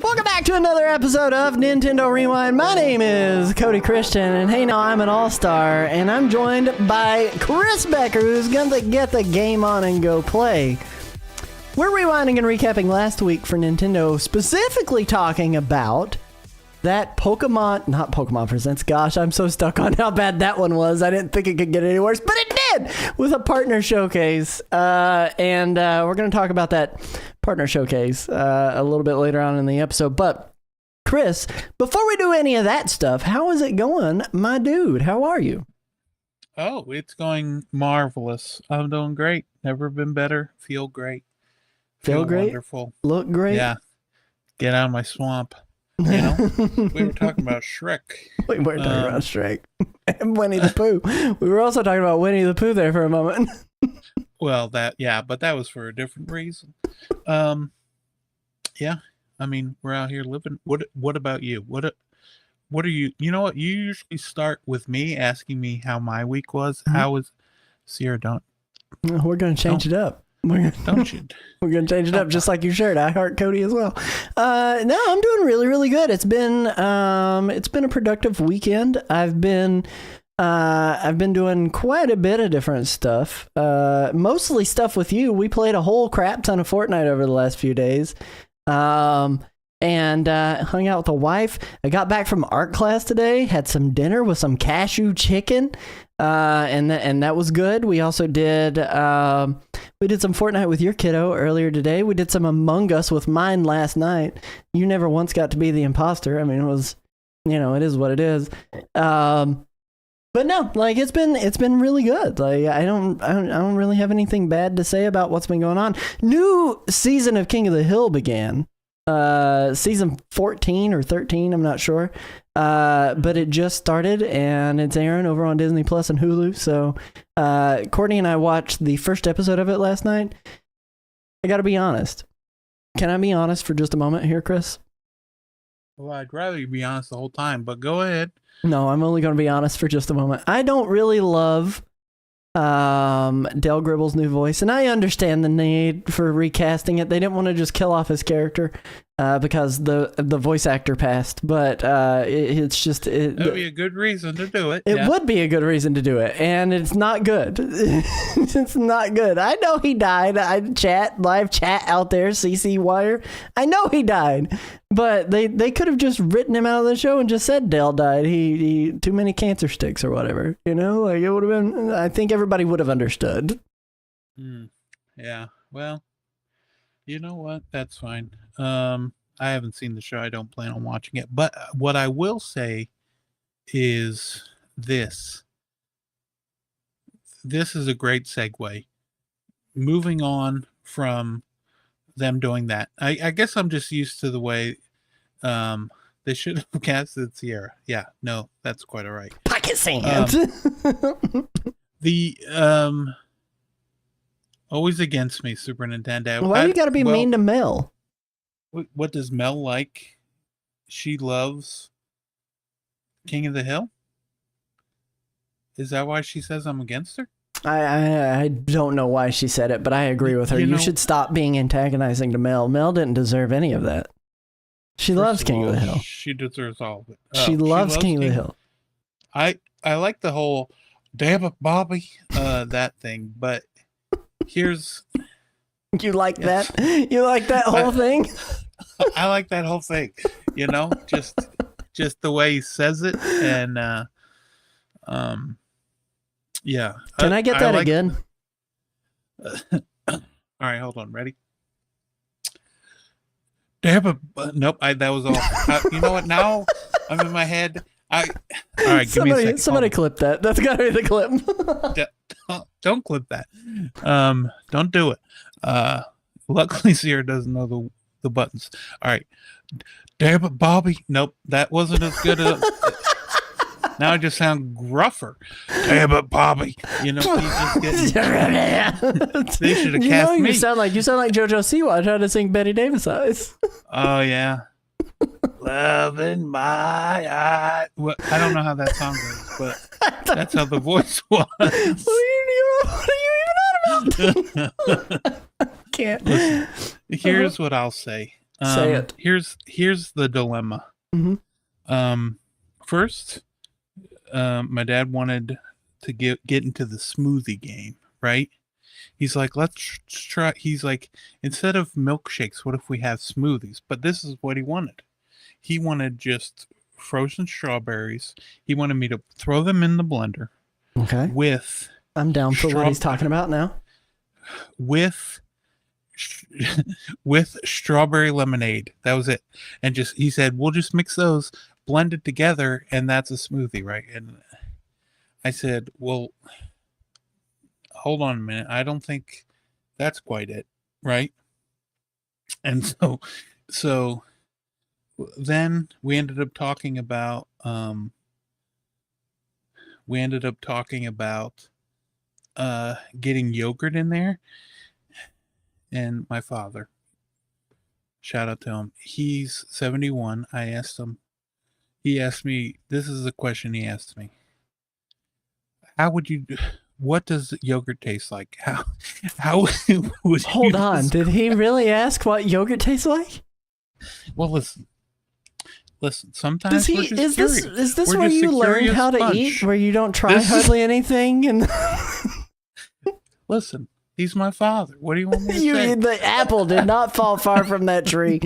Welcome back to another episode of Nintendo Rewind. My name is Cody Christian, and hey, now I'm an all-star, and I'm joined by Chris Becker, who's going to get the game on and go play. We're rewinding and recapping last week for Nintendo, specifically talking about that not Pokemon Presents. Gosh, I'm so stuck on how bad that one was. I didn't think it could get any worse, but it did with a partner showcase. And we're going to talk about that partner showcase a little bit later on in the episode. But Chris, before we do any of that stuff, how is it going, my dude? How are you? Oh, it's going marvelous. I'm doing great. Never been better. Feel great. Feel great? Wonderful. Look great? Yeah. Get out of my swamp. You know, we were talking about Shrek. We weren't talking about Shrek. And Winnie the Pooh. We were also talking about Winnie the Pooh there for a moment. Well, but that was for a different reason. Yeah. I mean, we're out here living. What about you? What are you? You know what? You usually start with me asking me how my week was. Mm-hmm. How was Sierra? We're going to change it up. Don't you? We're going to change it up just like your shirt. I heart Cody as well. No, I'm doing really, really good. It's been a productive weekend. I've been doing quite a bit of different stuff. Mostly stuff with you. We played a whole crap ton of Fortnite over the last few days. And hung out with the wife. I got back from art class today, had some dinner with some cashew chicken. And that was good. We also did some Fortnite with your kiddo earlier today. We did some Among Us with mine last night. You never once got to be the imposter. I mean, it was, it is what it is. But no, like it's been really good. Like I don't really have anything bad to say about what's been going on. New season of King of the Hill began. Season 14 or 13, I'm not sure. But it just started and it's airing over on Disney Plus and Hulu. So, Courtney and I watched the first episode of it last night. I gotta be honest. Can I be honest for just a moment here, Chris? Well, I'd rather you be honest the whole time, but go ahead. No, I'm only gonna be honest for just a moment. I don't really love Dale Gribble's new voice, and I understand the need for recasting it. They didn't want to just kill off his character because the voice actor passed, but it's just that would be a good reason to do it. It would be a good reason to do it, and it's not good. It's not good. I know he died. Live chat out there, CC Wire. I know he died, but they could have just written him out of the show and just said Dale died. He too many cancer sticks or whatever. Like it would have been. I think everybody would have understood. Yeah. Well, you know what? That's fine. I haven't seen the show. I don't plan on watching it. But what I will say is this. This is a great segue. Moving on from them doing that. I guess I'm just used to the way they should have casted Sierra. Yeah, no, that's quite all right. Pocket sand. The always against me, Super Nintendo. Why you gotta be mean to Mel? What does Mel like? She loves King of the Hill? Is that why she says I'm against her? I don't know why she said it, but I agree with her. You should stop being antagonizing to Mel. Mel didn't deserve any of that. She loves King of the Hill. She deserves all of it. She loves King of the Hill. I like the whole damn it, Bobby, that thing, but here's... You like that? You like that whole thing? I like that whole thing. Just the way he says it, and yeah. Can I get that again? All right, hold on. Ready? Damn it! Nope. That was all. You know what? Now I'm in my head. All right. Give me a second. Somebody clip that. That's gotta be the clip. Don't clip that. Don't do it. Luckily Sierra doesn't know the buttons. All right. Damn it, Bobby. Nope, that wasn't as good as now I just sound gruffer. Damn it, Bobby. You just get they should have cast me. You sound like JoJo Siwa trying to sing Betty Davis eyes. Oh yeah. Love in my eye. Well, I don't know how that song goes, but that's how the voice was. What are you even on about? Can't. Here's what I'll say. Say it. Here's the dilemma. First, my dad wanted to get into the smoothie game, right? He's like, let's try. He's like, instead of milkshakes, what if we have smoothies? But this is what he wanted. He wanted just frozen strawberries. He wanted me to throw them in the blender. Okay. With I'm down for what he's talking about now. With strawberry lemonade. That was it. And he said, we'll just mix those, blend it together, and that's a smoothie, right? And I said, well, hold on a minute. I don't think that's quite it, right? And so then we ended up talking about getting yogurt in there. And my father, shout out to him, he's 71. He asked me, this is the question he asked me. What does yogurt taste like? How would Hold on. Did he really ask what yogurt tastes like? Well, listen, sometimes is this where you learn how to eat, where you don't try hardly anything? And listen, he's my father. What do you want me to say? The apple did not fall far from that tree.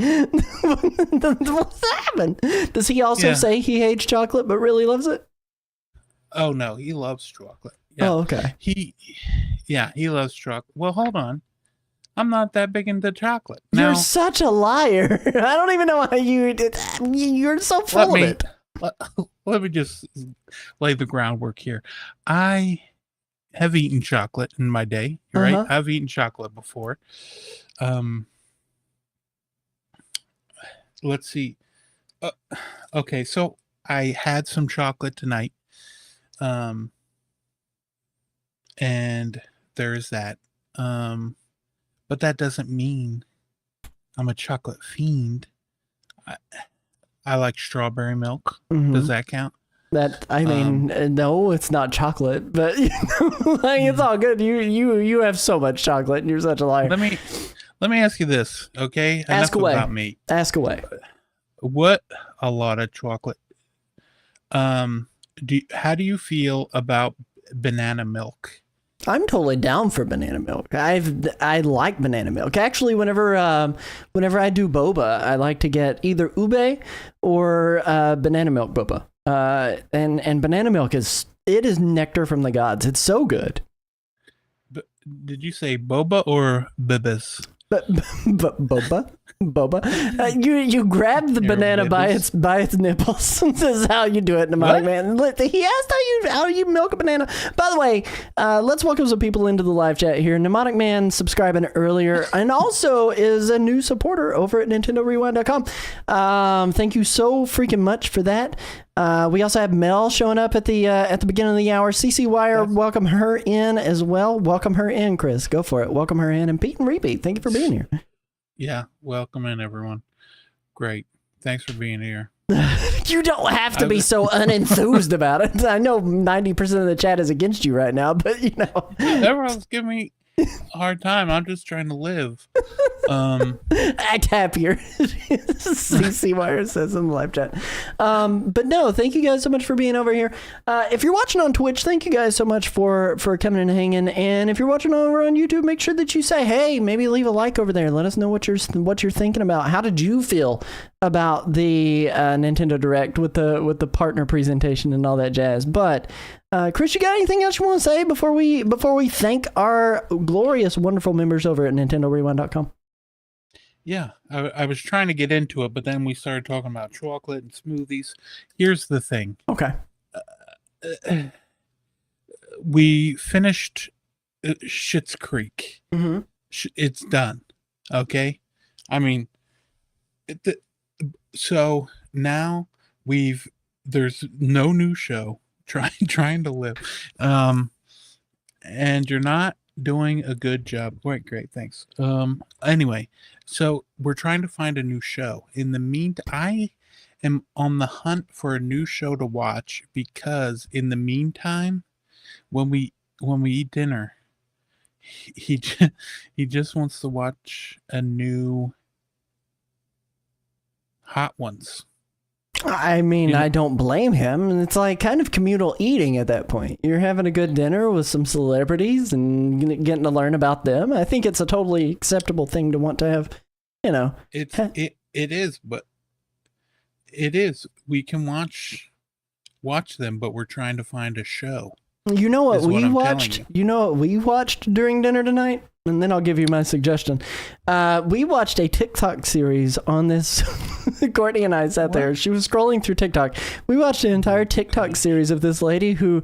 What's happened? Does he also say he hates chocolate but really loves it? Oh no, he loves chocolate. Yeah. Oh, okay. He loves chocolate. Well, hold on. I'm not that big into chocolate. You're such a liar. I don't even know how you're so full of it. Let me just lay the groundwork here. I have eaten chocolate in my day, right? I've eaten chocolate before. Let's see. Okay, so I had some chocolate tonight. And there's that. But that doesn't mean I'm a chocolate fiend. I like strawberry milk. Does that count? No, it's not chocolate, but it's all good. You have so much chocolate, and you're such a liar. Let me ask you this, okay? Ask away. About me. Ask away. What a lot of chocolate. How do you feel about banana milk? I'm totally down for banana milk. I like banana milk. Actually, whenever I do boba, I like to get either ube or banana milk boba. And banana milk is nectar from the gods. It's so good. Did you say boba or bibis? Boba. You grab the banana by its nipples. This is how you do it, Mnemonic Man. He asked how you milk a banana. By the way, let's welcome some people into the live chat here. Mnemonic Man subscribing earlier and also is a new supporter over at NintendoRewind.com. Thank you so freaking much for that. We also have Mel showing up at the beginning of the hour. CC Wire, welcome her in as well. Welcome her in, Chris. Go for it. Welcome her in. And Pete and Repeat, thank you for being here. Yeah, welcome in, everyone. Great. Thanks for being here. You don't have to be so unenthused about it. I know 90% of the chat is against you right now, but everyone's giving me a hard time. I'm just trying to live. Act happier. CC Wire says in the live chat. But no, thank you guys so much for being over here. If you're watching on Twitch, thank you guys so much for coming and hanging. And if you're watching over on YouTube, make sure that you say, hey, maybe leave a like over there. Let us know what you're thinking about. How did you feel about the Nintendo Direct with the partner presentation and all that jazz? But Chris, you got anything else you want to say before we thank our glorious, wonderful members over at NintendoRewind.com? Yeah, I was trying to get into it, but then we started talking about chocolate and smoothies. Here's the thing. Okay. We finished Schitt's Creek. Mm-hmm. It's done. Okay? I mean, so now there's no new show. Trying to live. And you're not doing a good job. Great, thanks. Anyway, so we're trying to find a new show. In the meantime, I am on the hunt for a new show to watch because in the meantime, when we eat dinner, he just wants to watch a new Hot Ones. I mean, You know- I don't blame him. It's like kind of communal eating at that point. You're having a good dinner with some celebrities and getting to learn about them. I think it's a totally acceptable thing to want to have, you know. It is, but it is. We can watch them, but we're trying to find a show. You know what Is what we I'm watched? telling You know what we watched during dinner tonight? And then I'll give you my suggestion. We watched a TikTok series on this. Courtney and I sat there. She was scrolling through TikTok. We watched an entire TikTok series of this lady who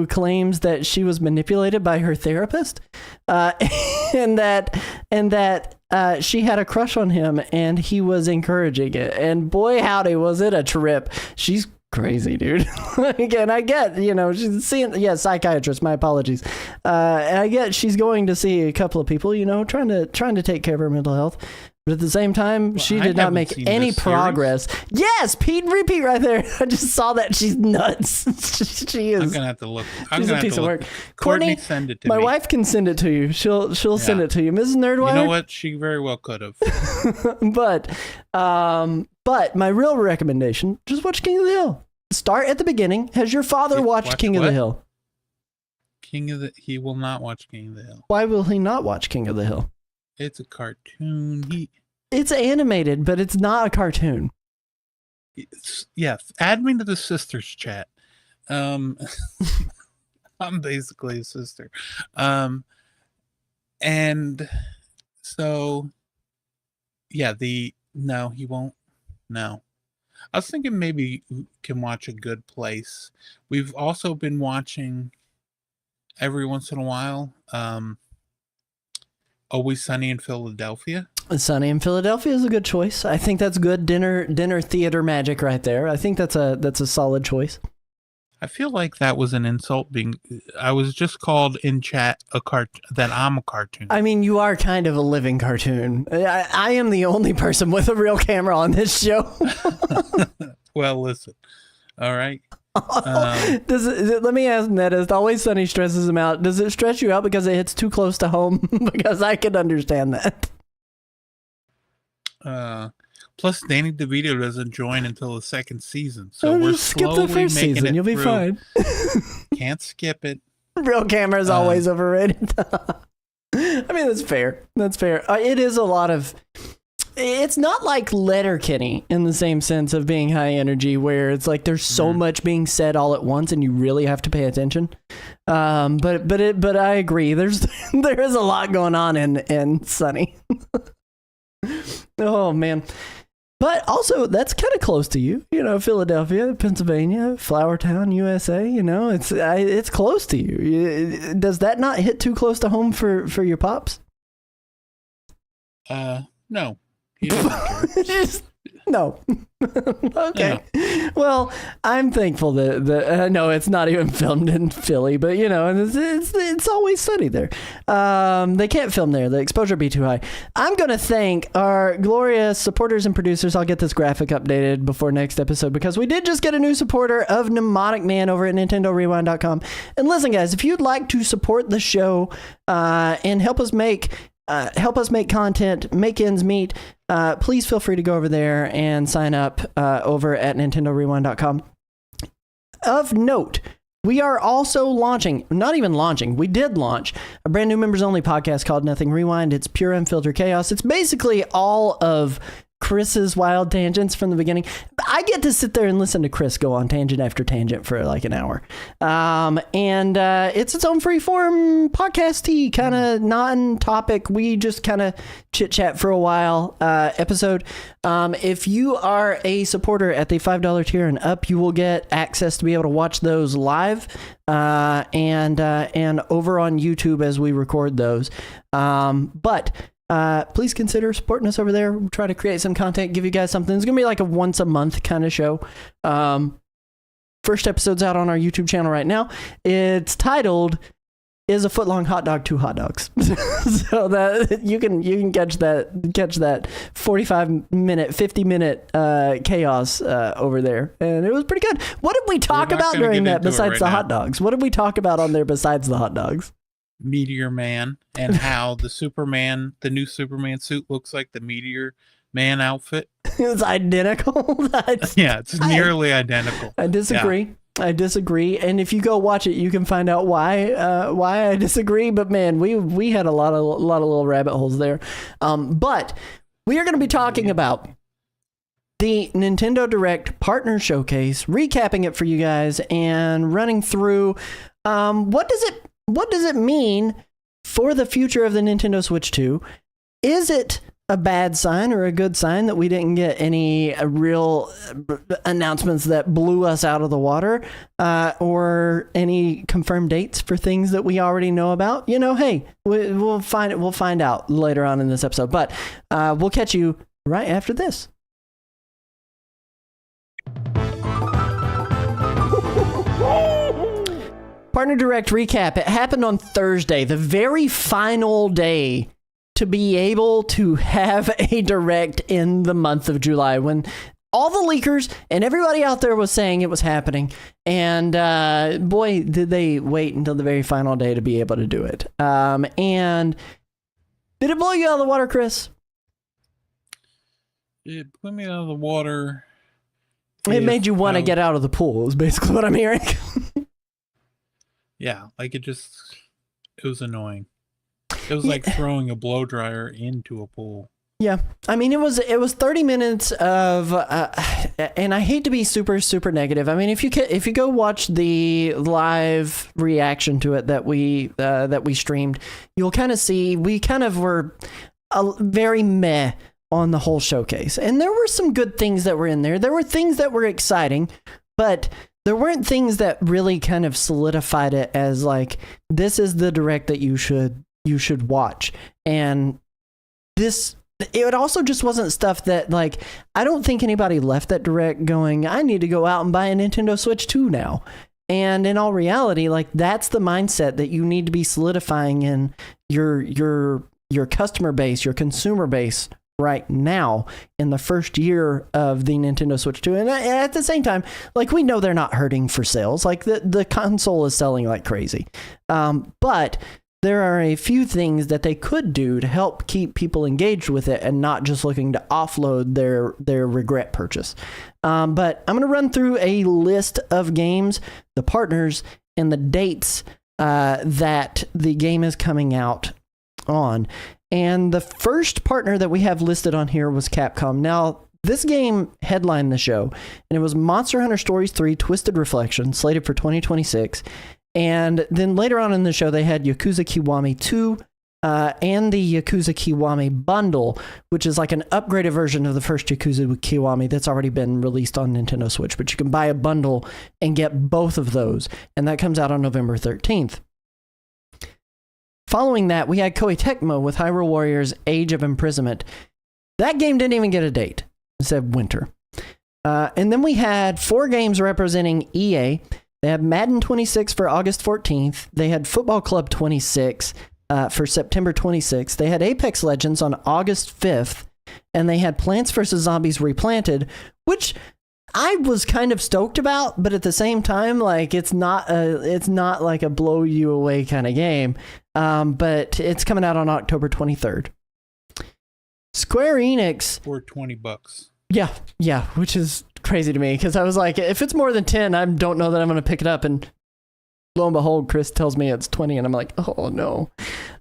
claims that she was manipulated by her therapist, and that she had a crush on him, and he was encouraging it. And boy, howdy, was it a trip! She's crazy, dude. Again, I get, she's seeing, psychiatrist, my apologies. And I get she's going to see a couple of people, trying to take care of her mental health. But at the same time, she did not make any progress. Yes, Pete and repeat right there. I just saw that. She's nuts. She is. I'm gonna have to look. She's a piece of work. Courtney, send it to me. My wife can send it to you. She'll send it to you, Mrs. Nerdwire. You know what? She very well could have. But my real recommendation: just watch King of the Hill. Start at the beginning. Has your father watched King of the Hill? He will not watch King of the Hill. Why will he not watch King of the Hill? It's a cartoon. It's animated, but it's not a cartoon. Yes. Add me to the sisters chat. I'm basically a sister. And so, yeah, no, he won't. No. I was thinking maybe we can watch A Good Place. We've also been watching every once in a while, Always Sunny in Philadelphia. Sunny in Philadelphia is a good choice. I think that's good dinner theater magic right there. I think that's a solid choice. I feel like that was an insult. I was just called in chat that I'm a cartoon. I mean, you are kind of a living cartoon. I am the only person with a real camera on this show. Well, listen. All right. Let me ask Ned, as Always Sunny stresses him out, does it stress you out because it hits too close to home? Because I can understand that. Plus, Danny DeVito doesn't join until the second season, so we're just skip slowly the first making season. it You'll be through. fine. Can't skip it. Real camera is always overrated. I mean, that's fair. That's fair. It is a lot of. It's not like Letterkenny in the same sense of being high energy, where it's like there's so much being said all at once, and you really have to pay attention. But I agree. There is a lot going on in Sunny. Oh man. But also, that's kind of close to you, Philadelphia, Pennsylvania, Flourtown, USA. It's close to you. Does that not hit too close to home for your pops? No. He doesn't care. No. Okay. Yeah. Well, I'm thankful that no, it's not even filmed in Philly, but it's Always Sunny there. They can't film there. The exposure would be too high. I'm going to thank our glorious supporters and producers. I'll get this graphic updated before next episode because we did just get a new supporter of Mnemonic Man over at NintendoRewind.com. And listen, guys, if you'd like to support the show and help us make content, make ends meet, please feel free to go over there and sign up over at NintendoRewind.com. Of note, we are also we did launch a brand new members only podcast called Nothing Rewind. It's pure unfiltered chaos. It's basically all of Chris's wild tangents from the beginning. I get to sit there and listen to Chris go on tangent after tangent for like an hour. And it's its own free-form podcast-y kind of non-topic. We just kind of chit-chat for a while episode. If you are a supporter at the $5 tier and up, you will get access to be able to watch those live and over on YouTube as we record those. But please consider supporting us over there. We'll try to create some content, give you guys something. It's going to be like a once a month kind of show. First episode's out on our YouTube channel right now. It's titled, Is a Footlong Hot Dog 2 Hot Dogs? So that you can catch that 45-minute, 50-minute chaos over there. And it was pretty good. What did we talk about during that besides the hot dogs? What did we talk about on there besides the hot dogs? Meteor Man and how the new Superman suit looks like the Meteor Man outfit. It's identical. Yeah, it's nearly identical. I disagree. Yeah. I disagree, and if you go watch it, you can find out why I disagree. But man, we had a lot of little rabbit holes there. But we are going to be talking about the Nintendo Direct Partner Showcase, recapping it for you guys, and running through what does it mean for the future of the Nintendo Switch 2? Is it a bad sign or a good sign that we didn't get any real announcements that blew us out of the water, or any confirmed dates for things that we already know about? You know, hey, we'll find out later on in this episode, but we'll catch you right after this. Partner Direct recap. It happened on Thursday, the very final day to be able to have a Direct in the month of July, when all the leakers and everybody out there was saying it was happening. And boy, did they wait until the very final day to be able to do it. And did it blow you out of the water, Chris? It blew me out of the water. It made you want to get out of the pool, is basically what I'm hearing. Yeah, like it was annoying. It was like throwing a blow dryer into a pool. Yeah, I mean, it was 30 minutes of, and I hate to be super negative. I mean, if you go watch the live reaction to it that we streamed, you'll kind of see we kind of were very meh on the whole showcase, and there were some good things that were in there. There were things that were exciting, but there weren't things that really kind of solidified it as like, this is the Direct that you should watch. And it also just wasn't stuff that, like, I don't think anybody left that Direct going, I need to go out and buy a Nintendo Switch 2 now. And in all reality, like, that's the mindset that you need to be solidifying in your customer base, your consumer base right now in the first year of the Nintendo Switch 2. And at the same time, like, we know they're not hurting for sales. Like, the console is selling like crazy. But there are a few things that they could do to help keep people engaged with it and not just looking to offload their regret purchase. But I'm going to run through a list of games, the partners, and the dates that the game is coming out on. And the first partner that we have listed on here was Capcom. Now, this game headlined the show, and it was Monster Hunter Stories 3 Twisted Reflection, slated for 2026. And then later on in the show, they had Yakuza Kiwami 2 and the Yakuza Kiwami bundle, which is like an upgraded version of the first Yakuza Kiwami that's already been released on Nintendo Switch. But you can buy a bundle and get both of those, and that comes out on November 13th. Following that, we had Koei Tecmo with Hyrule Warriors Age of Imprisonment. That game didn't even get a date. It said winter. And then we had 4 games representing EA. They had Madden 26 for August 14th. They had Football Club 26 for September 26th. They had Apex Legends on August 5th. And they had Plants vs. Zombies Replanted, which I was kind of stoked about, but at the same time, like, it's not like a blow you away kind of game. But it's coming out on October 23rd. Square Enix for $20. Yeah, which is crazy to me, because I was like, if it's more than 10, I don't know that I'm going to pick it up. And lo and behold, Chris tells me it's 20, and I'm like, oh no.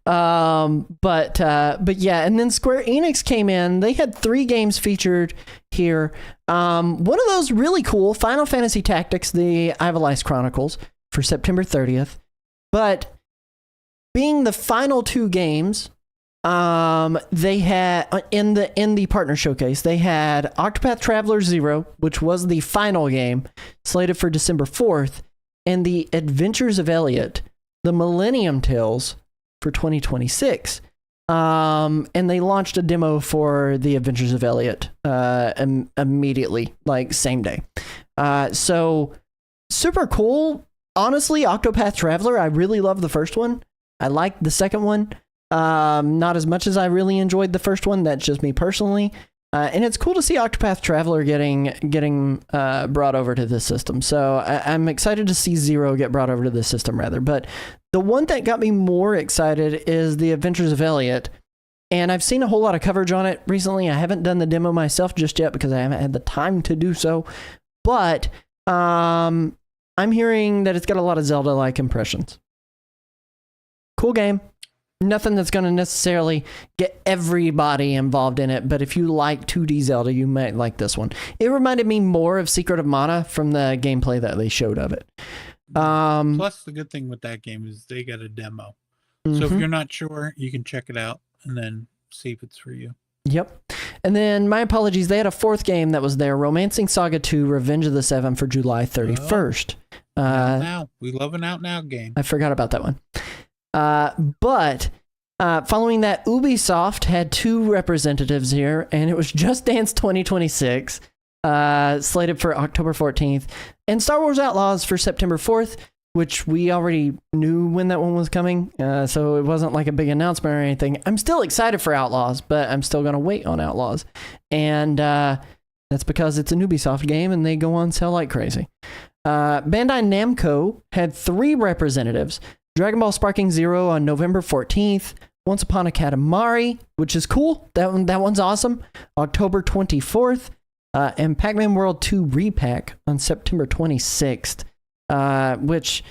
But yeah, and then Square Enix came in. They had 3 games featured here. One of those really cool, Final Fantasy Tactics, the Ivalice Chronicles, for September 30th. But being the final 2 games, they had in the partner showcase, they had Octopath Traveler 0, which was the final game, slated for December 4th, and the Adventures of Elliot, the Millennium Tales, for 2026. And they launched a demo for the Adventures of Elliot immediately, like same day. So super cool. Honestly, Octopath Traveler, I really love the first one. I liked the second one. Not as much as I really enjoyed the first one. That's just me personally. And it's cool to see Octopath Traveler getting brought over to this system. So I'm excited to see Zero get brought over to this system, rather. But the one that got me more excited is The Adventures of Elliot. And I've seen a whole lot of coverage on it recently. I haven't done the demo myself just yet because I haven't had the time to do so. But I'm hearing that it's got a lot of Zelda-like impressions. Cool game. Nothing that's going to necessarily get everybody involved in it, but if you like 2D Zelda, you might like this one. It reminded me more of Secret of Mana from the gameplay that they showed of it. Plus, the good thing with that game is they got a demo. So if you're not sure, you can check it out and then see if it's for you. Yep. And then, my apologies, they had a fourth game that was there, Romancing Saga 2, Revenge of the Seven for July 31st. Now, we love an out-and-out game. I forgot about that one. But following that, Ubisoft had 2 representatives here, and it was Just Dance 2026, slated for October 14th, and Star Wars Outlaws for September 4th, which we already knew when that one was coming, so it wasn't like a big announcement or anything. I'm still excited for Outlaws, but I'm still going to wait on Outlaws. And that's because it's a Ubisoft game, and they go on sale like crazy. Bandai Namco had 3 representatives. Dragon Ball Sparking Zero on November 14th. Once Upon a Katamari, which is cool. That one's awesome. October 24th. And Pac-Man World 2 Repack on September 26th. Which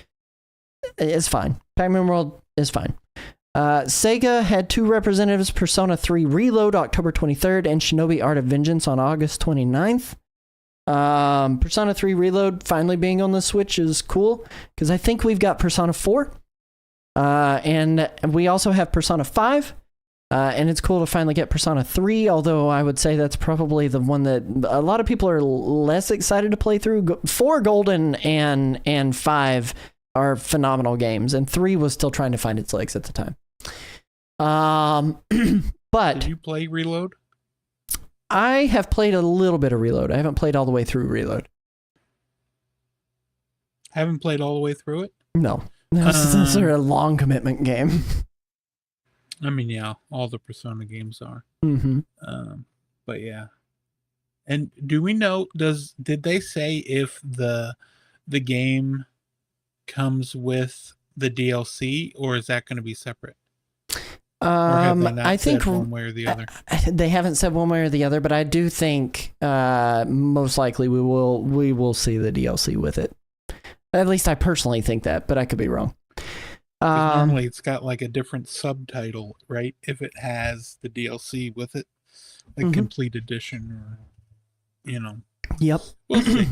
is fine. Pac-Man World is fine. Sega had 2 representatives. Persona 3 Reload October 23rd. And Shinobi Art of Vengeance on August 29th. Persona 3 Reload finally being on the Switch is cool. Because I think we've got Persona 4. And we also have Persona 5, and it's cool to finally get Persona 3, although I would say that's probably the one that a lot of people are less excited to play through. 4 Golden and 5 are phenomenal games, and 3 was still trying to find its legs at the time. But did you play Reload? I have played a little bit of Reload. I haven't played all the way through Reload. Haven't played all the way through it? No. This is a long commitment game. I mean, yeah, all the Persona games are. Mm-hmm. But yeah. And do we know, did they say if the game comes with the DLC, or is that going to be separate? I think one way or the other. They haven't said one way or the other, but I do think most likely we will see the DLC with it. At least I personally think that, but I could be wrong. Normally it's got like a different subtitle, right? If it has the DLC with it, like complete edition, or Yep. We'll see.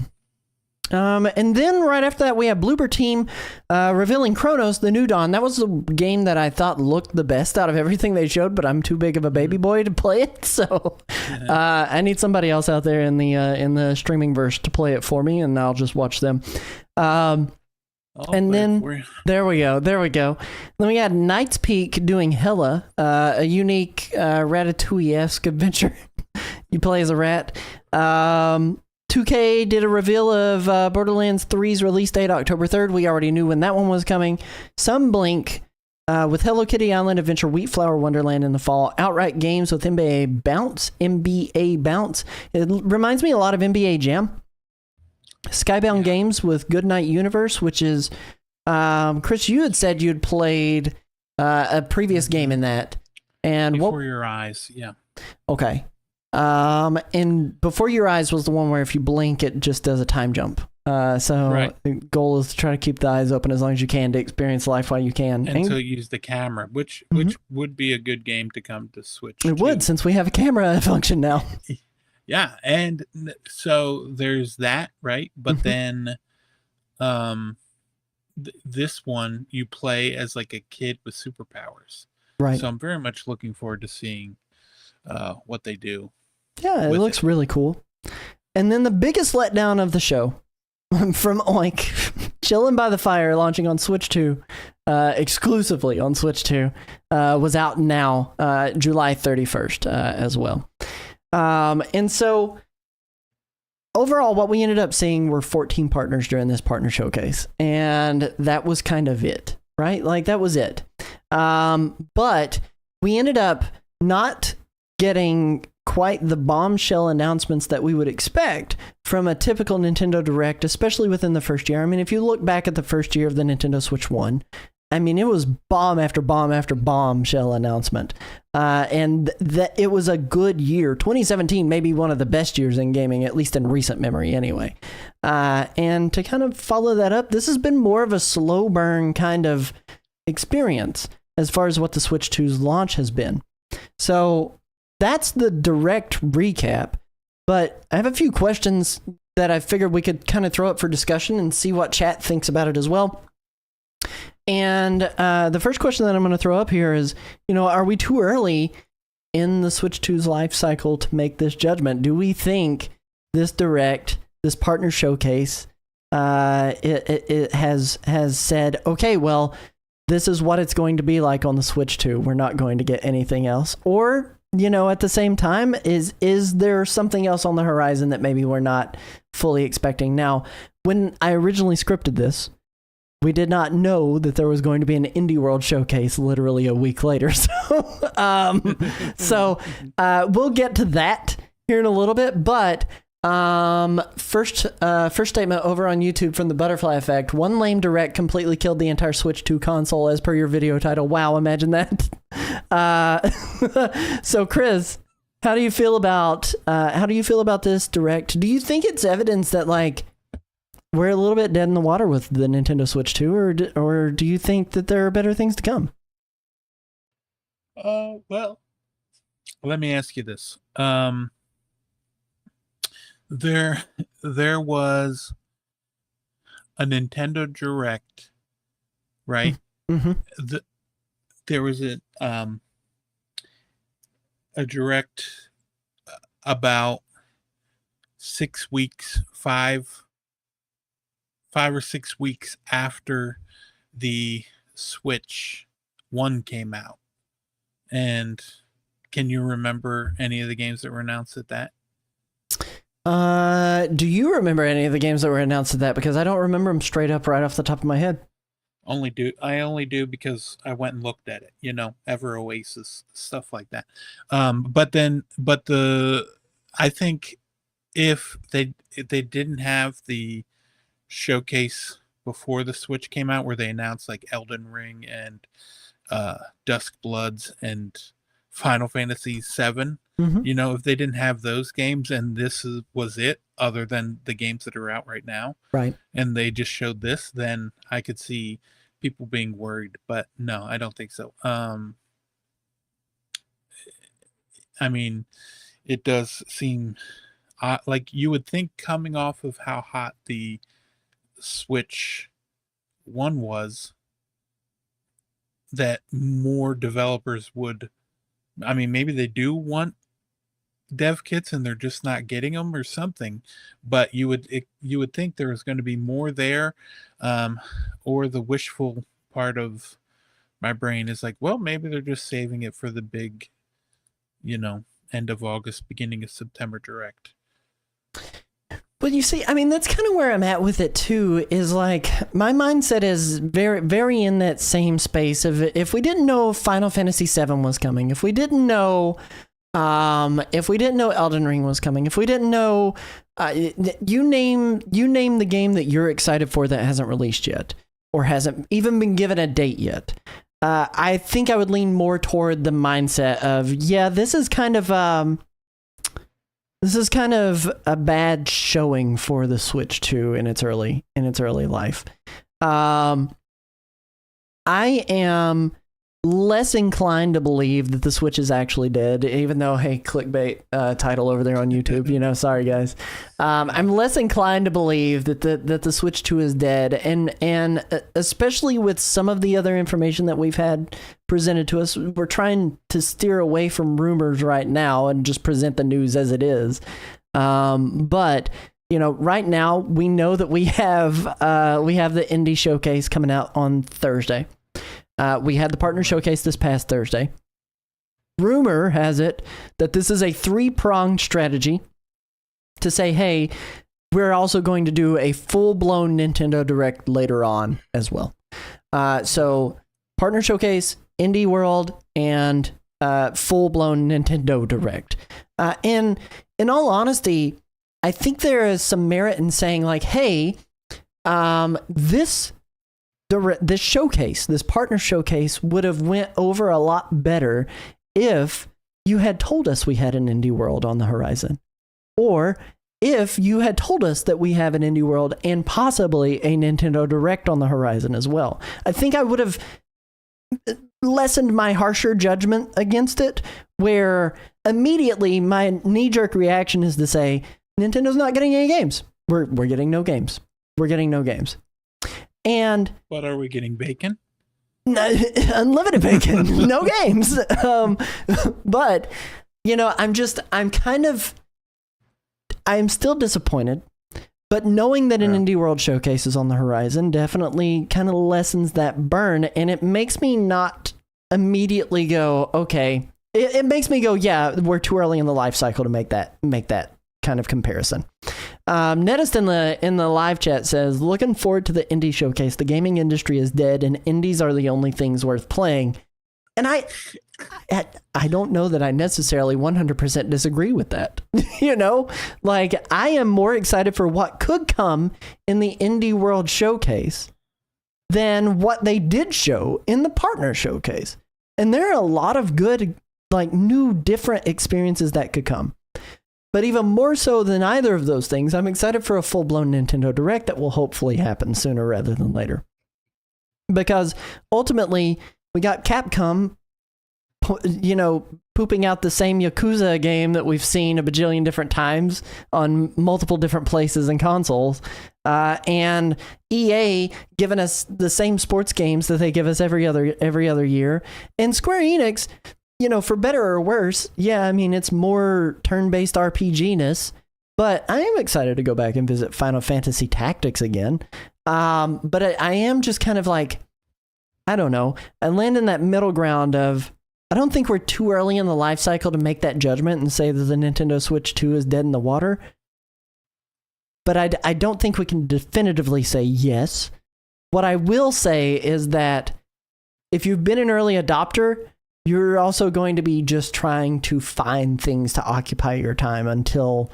And then right after that, we have Bloober Team revealing Chronos: The New Dawn. That was the game that I thought looked the best out of everything they showed, but I'm too big of a baby boy to play it, so I need somebody else out there in the streaming verse to play it for me, and I'll just watch them. Then there we go. Then we had Knight's Peak doing Hella, a unique Ratatouille-esque adventure. You play as a rat. 2K did a reveal of Borderlands 3's release date, October 3rd. We already knew when that one was coming. Some Blink with Hello Kitty Island Adventure, Wheat Flower Wonderland in the fall. Outright Games with NBA Bounce. It reminds me a lot of NBA Jam. Skybound Games with Goodnight Universe, which is, Chris, you had said you'd played a previous game in that. And Before Your Eyes, yeah. Okay. And Before Your Eyes was the one where if you blink, it just does a time jump. The goal is to try to keep the eyes open as long as you can to experience life while you can. And so use the camera, which would be a good game to come to Switch. It would, since we have a camera function now. Yeah, and so there's that, right? But then this one, you play as like a kid with superpowers. Right. So I'm very much looking forward to seeing what they do. Yeah, it looks really cool. And then the biggest letdown of the show from Oink, Chilling by the Fire, launching on Switch 2, exclusively on Switch 2, was out now, July 31st as well. And so overall, what we ended up seeing were 14 partners during this partner showcase. And that was kind of it, right? Like, that was it. But we ended up not getting quite the bombshell announcements that we would expect from a typical Nintendo Direct, especially within the first year. I mean, if you look back at the first year of the Nintendo Switch 1, I mean, it was bomb after bomb after bombshell announcement. And that it was a good year. 2017 may be one of the best years in gaming, at least in recent memory anyway. And to kind of follow that up, this has been more of a slow burn kind of experience as far as what the Switch 2's launch has been. So that's the Direct recap. But I have a few questions that I figured we could kind of throw up for discussion and see what chat thinks about it as well. And the first question that I'm going to throw up here is, are we too early in the Switch 2's life cycle to make this judgment? Do we think this Direct, this partner showcase, it has said, okay, well, this is what it's going to be like on the Switch 2. We're not going to get anything else. Or, at the same time, is there something else on the horizon that maybe we're not fully expecting? Now, when I originally scripted this, we did not know that there was going to be an Indie World showcase literally a week later. So we'll get to that here in a little bit. But first statement over on YouTube from the Butterfly Effect. One lame Direct completely killed the entire Switch 2 console as per your video title. Wow, imagine that. So Chris, how do you feel about this Direct? Do you think it's evidence that we're a little bit dead in the water with the Nintendo Switch 2, or do you think that there are better things to come? Well, let me ask you this. There was a Nintendo Direct, right? Mm-hmm. There was a Direct about 6 weeks, five or 6 weeks after the Switch 1 came out. And can you remember any of the games that were announced at that? Do you remember any of the games that were announced at that? Because I don't remember them straight up right off the top of my head. I only do because I went and looked at it, Ever Oasis, stuff like that. I think if they didn't have the showcase before the Switch came out where they announced Elden Ring and Dusk Bloods and Final Fantasy VII, mm-hmm. If they didn't have those games and this was it, other than the games that are out right now, right, and they just showed this, then I could see people being worried. But no, I don't think so. I mean, it does seem like you would think, coming off of how hot the Switch 1 was, that more developers would, maybe they do want dev kits and they're just not getting them or something, but you would think there was going to be more there, or the wishful part of my brain is well, maybe they're just saving it for the big, end of August, beginning of September Direct. But you see, that's kind of where I'm at with it too, is my mindset is very, very in that same space of, if we didn't know Final Fantasy VII was coming, if we didn't know Elden Ring was coming, if we didn't know, you name the game that you're excited for that hasn't released yet, or hasn't even been given a date yet. I think I would lean more toward the mindset of, yeah, this is kind of a bad showing for the Switch 2 in its early life. I am less inclined to believe that the Switch is actually dead, even though, hey, clickbait title over there on YouTube, sorry guys. I'm less inclined to believe that the Switch 2 is dead, and especially with some of the other information that we've had presented to us, we're trying to steer away from rumors right now and just present the news as it is. But right now we know that we have the Indie Showcase coming out on Thursday. We had the partner showcase this past Thursday. Rumor has it that this is a 3-pronged strategy to say, hey, we're also going to do a full-blown Nintendo Direct later on as well. So partner showcase, Indie World, and full-blown Nintendo Direct. And in all honesty, I think there is some merit in saying like, hey, this showcase, this partner showcase would have went over a lot better if you had told us we had an indie world on the horizon, or if you had told us that we have an indie world and possibly a Nintendo Direct on the horizon as well. I think I would have lessened my harsher judgment against it, where immediately my knee-jerk reaction is to say, Nintendo's not getting any games. We're getting no games. We're getting no games. And what are we getting? Bacon? Unlimited bacon. No games. But, I'm still disappointed. But knowing that an Indie World Showcase is on the horizon definitely kind of lessens that burn. And it makes me not immediately go, okay. It makes me go, yeah, we're too early in the life cycle to make that kind of comparison. Nedist in the live chat says, looking forward to the indie showcase. The gaming industry is dead and indies are the only things worth playing. And I don't know that I necessarily 100% disagree with that. I am more excited for what could come in the Indie World Showcase than what they did show in the partner showcase. And there are a lot of good, new, different experiences that could come. But even more so than either of those things, I'm excited for a full-blown Nintendo Direct that will hopefully happen sooner rather than later. Because ultimately, we got Capcom, pooping out the same Yakuza game that we've seen a bajillion different times on multiple different places and consoles. And EA giving us the same sports games that they give us every other year. And Square Enix, for better or worse, it's more turn-based RPG-ness, but I am excited to go back and visit Final Fantasy Tactics again. But I am just kind of like, I don't know. I land in that middle ground of, I don't think we're too early in the life cycle to make that judgment and say that the Nintendo Switch 2 is dead in the water. But I don't think we can definitively say yes. What I will say is that if you've been an early adopter, you're also going to be just trying to find things to occupy your time until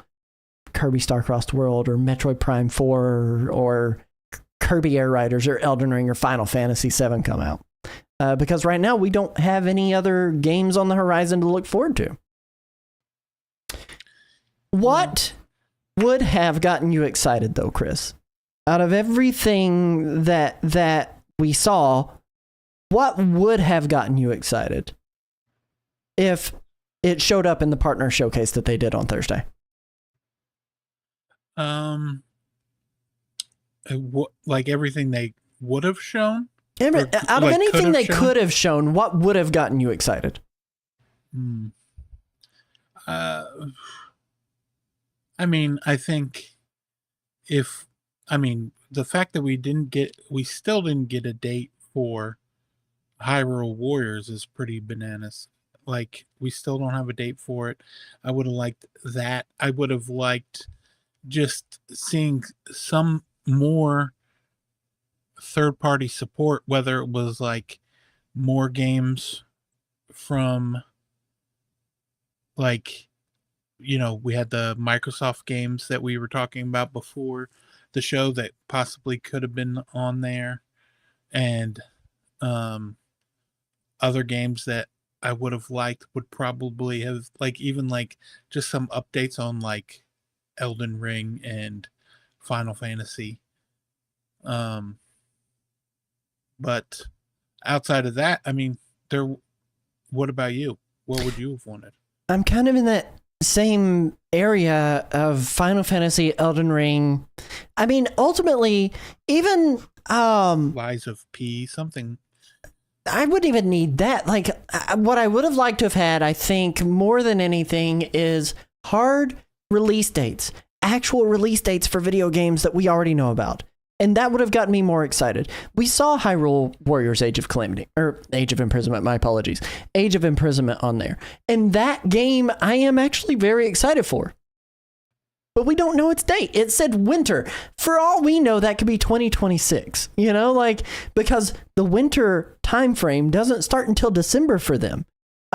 Kirby Star Crossed World or Metroid Prime 4 or Kirby Air Riders or Elden Ring or Final Fantasy 7 come out. Because right now we don't have any other games on the horizon to look forward to. What would have gotten you excited though, Chris? Out of everything that we saw, what would have gotten you excited if it showed up in the partner showcase that they did on Thursday? Everything they would have shown? Out of anything they could have shown, what would have gotten you excited? I think the fact that we still didn't get a date for Hyrule Warriors is pretty bananas. We still don't have a date for it. I would have liked that. I would have liked just seeing some more third-party support, whether it was more games from we had the Microsoft games that we were talking about before the show that possibly could have been on there, and other games that I would have liked would probably have just some updates on Elden Ring and Final Fantasy. But outside of that, what about you? What would you have wanted? I'm kind of in that same area of Final Fantasy, Elden Ring. Ultimately, even Lies of P, something. I wouldn't even need that. What I would have liked to have had, I think, more than anything, is hard release dates, actual release dates for video games that we already know about. And that would have gotten me more excited. We saw Hyrule Warriors Age of Imprisonment, my apologies. Age of Imprisonment on there. And that game I am actually very excited for. But we don't know its date. It said winter. For all we know, that could be 2026. Because the winter time frame doesn't start until December for them.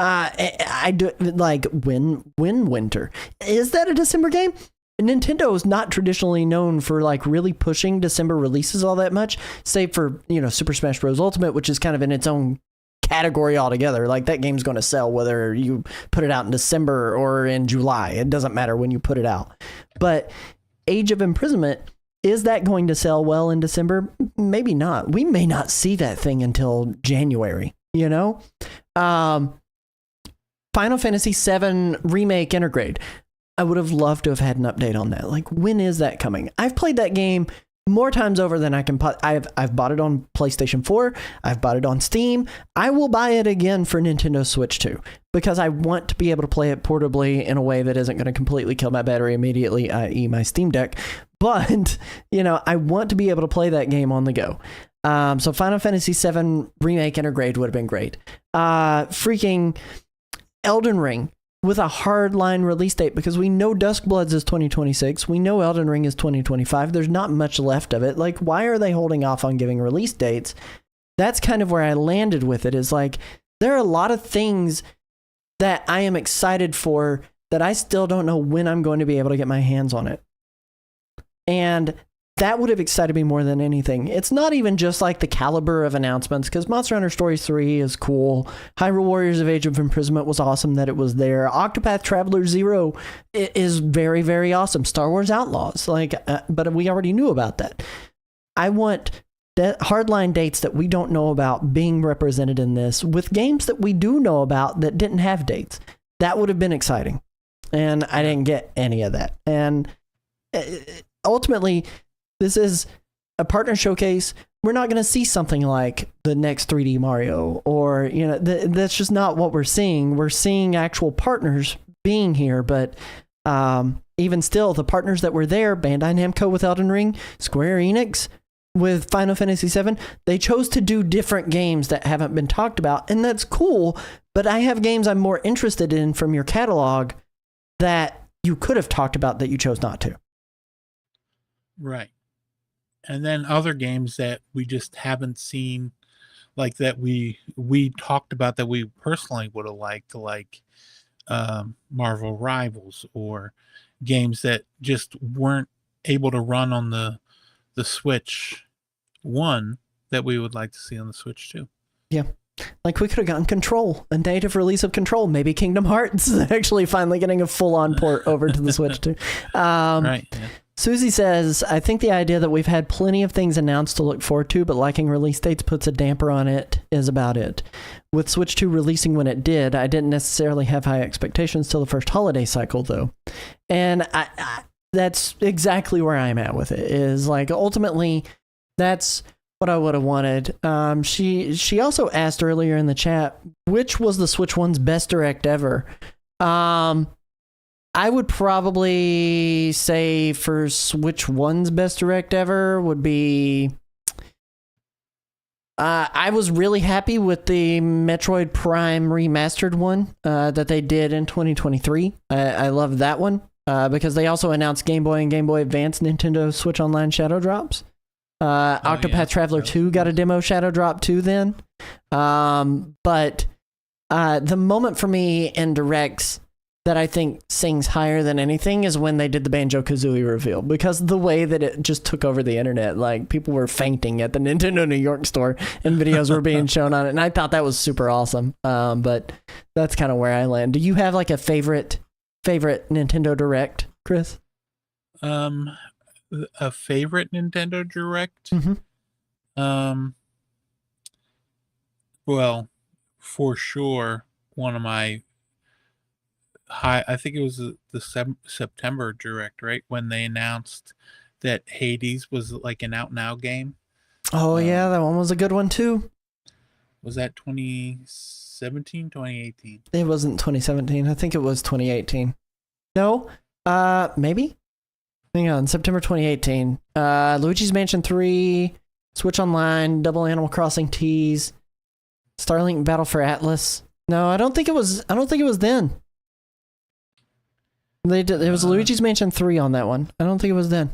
I do like when winter. Is that a December game? Nintendo is not traditionally known for like really pushing December releases all that much, save for, Super Smash Bros. Ultimate, which is kind of in its own category altogether. Like that game's going to sell whether you put it out in December or in July. It doesn't matter when you put it out. But Age of Imprisonment, is that going to sell well in December? Maybe not. We may not see that thing until January, Final Fantasy VII Remake Intergrade. I would have loved to have had an update on that. Like, when is that coming? I've played that game more times over than I can. I've bought it on PlayStation 4. I've bought it on Steam. I will buy it again for Nintendo Switch 2 because I want to be able to play it portably in a way that isn't going to completely kill my battery immediately, i.e. my Steam Deck. But, I want to be able to play that game on the go. So Final Fantasy VII Remake Intergrade would have been great. Freaking Elden Ring with a hardline release date, because we know Duskbloods is 2026. We know Elden Ring is 2025. There's not much left of it. Like, why are they holding off on giving release dates? That's kind of where I landed with it, is like, there are a lot of things that I am excited for that I still don't know when I'm going to be able to get my hands on it. And that would have excited me more than anything. It's not even just like the caliber of announcements, because Monster Hunter Stories 3 is cool. Hyrule Warriors of Age of Imprisonment was awesome that it was there. Octopath Traveler 0 is very, very awesome. Star Wars Outlaws, but we already knew about that. I want that hardline dates that we don't know about being represented in this with games that we do know about that didn't have dates. That would have been exciting. And I didn't get any of that. And ultimately, this is a partner showcase. We're not going to see something like the next 3D Mario, or, that's just not what we're seeing. We're seeing actual partners being here, but even still, the partners that were there, Bandai Namco with Elden Ring, Square Enix with Final Fantasy VII, they chose to do different games that haven't been talked about, and that's cool, but I have games I'm more interested in from your catalog that you could have talked about that you chose not to. Right. And then other games that we just haven't seen, like that we talked about that we personally would have liked, like Marvel Rivals, or games that just weren't able to run on the Switch 1 that we would like to see on the Switch 2. Yeah. Like, we could have gotten Control, a native release of Control. Maybe Kingdom Hearts actually finally getting a full-on port over to the Switch 2. Right. Yeah. Susie says, I think the idea that we've had plenty of things announced to look forward to, but liking release dates puts a damper on it is about it. With Switch 2 releasing when it did, I didn't necessarily have high expectations till the first holiday cycle, though. And I that's exactly where I'm at with it, is like, ultimately, that's what I would have wanted. She also asked earlier in the chat, which was the Switch 1's best direct ever? I would probably say for Switch 1's best direct ever would be... I was really happy with the Metroid Prime remastered one that they did in 2023. I love that one because they also announced Game Boy and Game Boy Advance Nintendo Switch Online Shadow Drops. Octopath Traveler 2 got a demo Shadow Drop too then. But the moment for me in Directs that I think sings higher than anything is when they did the Banjo-Kazooie reveal, because the way that it just took over the internet, like, people were fainting at the Nintendo New York store and videos were being shown on it, and I thought that was super awesome. But that's kind of where I land. Do you have like a favorite Nintendo Direct, Chris? A favorite Nintendo Direct? Mm-hmm. Well, for sure, one of my I think it was the September Direct, right? When they announced that Hades was like an out-and-out game. Oh, yeah, that one was a good one too. Was that 2017, 2018? It wasn't 2017. I think it was 2018. No, maybe? Hang on, September 2018. Luigi's Mansion 3, Switch Online, Double Animal Crossing tease, Starlink Battle for Atlas. No, I don't think it was then. They did. It was Luigi's Mansion 3 on that one. I don't think it was then.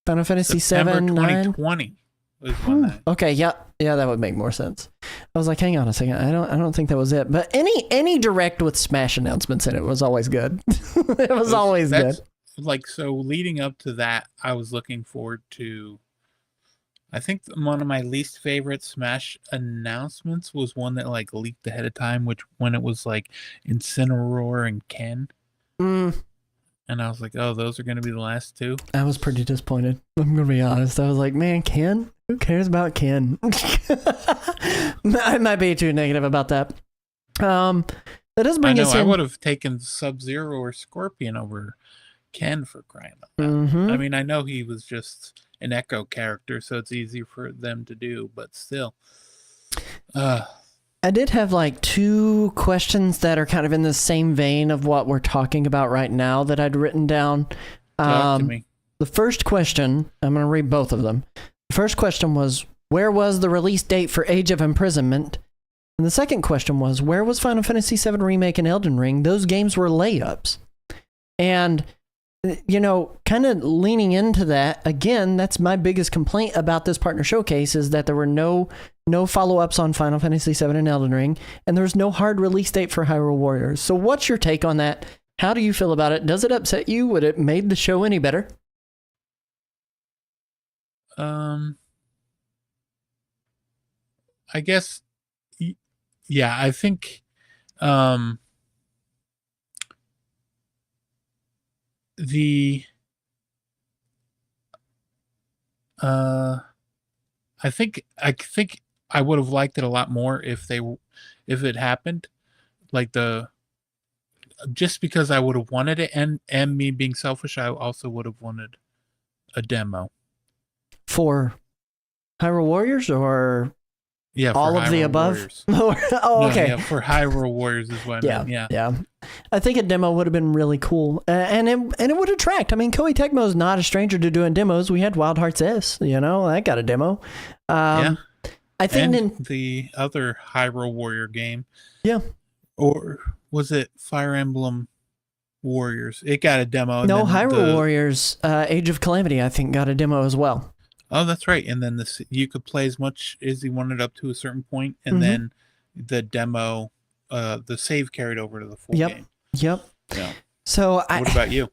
Final Fantasy 7, 9. 2020 was when that. Okay, yep. Yeah, that would make more sense. I was like, hang on a second. I don't think that was it. But any direct with Smash announcements in it was always good. It was always good. Like, so leading up to that, I was looking forward to, I think one of my least favorite Smash announcements was one that like leaked ahead of time, which when it was like Incineroar and Ken. And I was like, oh, those are going to be the last two. I was pretty disappointed. I'm going to be honest. I was like, man, Ken? Who cares about Ken? I might be too negative about that. That does bring us in. I would have taken Sub-Zero or Scorpion over Ken for crying out loud. Mm-hmm. I mean, I know he was just an Echo character, so it's easy for them to do, but still. I did have like two questions that are kind of in the same vein of what we're talking about right now that I'd written down. Talk to me. The first question, I'm going to read both of them. The first question was, where was the release date for Age of Imprisonment? And the second question was, where was Final Fantasy VII Remake and Elden Ring? Those games were layups. And, you know, kind of leaning into that, again, that's my biggest complaint about this partner showcase is that there were no follow-ups on Final Fantasy VII and Elden Ring, and there's no hard release date for Hyrule Warriors. So what's your take on that? How do you feel about it? Does it upset you? Would it made the show any better? I guess, yeah, I think, I think I would have liked it a lot more if it happened, like just because I would have wanted it, and me being selfish, I also would have wanted a demo for Hyrule Warriors or all of the above. Oh, okay. No, yeah, for Hyrule Warriors is what I meant. Yeah. I think a demo would have been really cool, and it would attract. I mean, Koei Tecmo is not a stranger to doing demos. We had Wild Hearts S, that got a demo. Yeah. I think and the other Hyrule Warrior game. Yeah. Or was it Fire Emblem Warriors? It got a demo. No, Hyrule Warriors Age of Calamity, I think, got a demo as well. Oh, that's right. And then you could play as much as you wanted up to a certain point, and then the demo, the save carried over to the full game. Yep. Yeah. So what about you?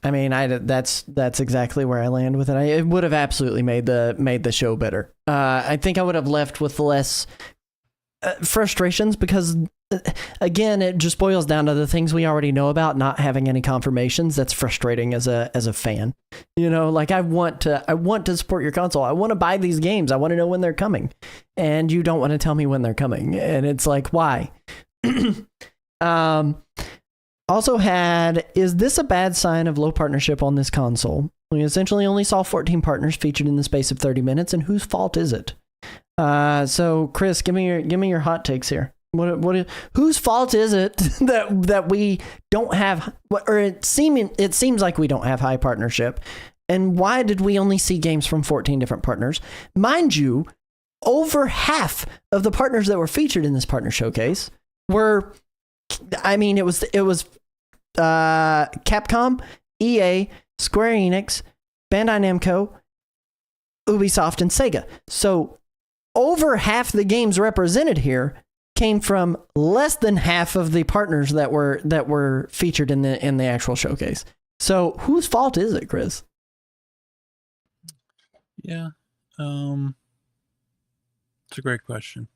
I mean, that's exactly where I land with it. It would have absolutely made the show better. I think I would have left with less frustrations because, again, it just boils down to the things we already know about not having any confirmations. That's frustrating as a fan. Like I want to support your console. I want to buy these games. I want to know when they're coming, and you don't want to tell me when they're coming. And it's like, why? Also is this a bad sign of low partnership on this console? We essentially only saw 14 partners featured in the space of 30 minutes, and whose fault is it? So Chris, give me your hot takes here. Whose fault is it that we don't have, or it seems like we don't have high partnership, and why did we only see games from 14 different partners? Mind you, over half of the partners that were featured in this partner showcase were, I mean, it was Capcom, EA, Square Enix, Bandai Namco, Ubisoft, and Sega. So over half the games represented here came from less than half of the partners that were featured in the actual showcase. So whose fault is it, Chris? Yeah, it's a great question.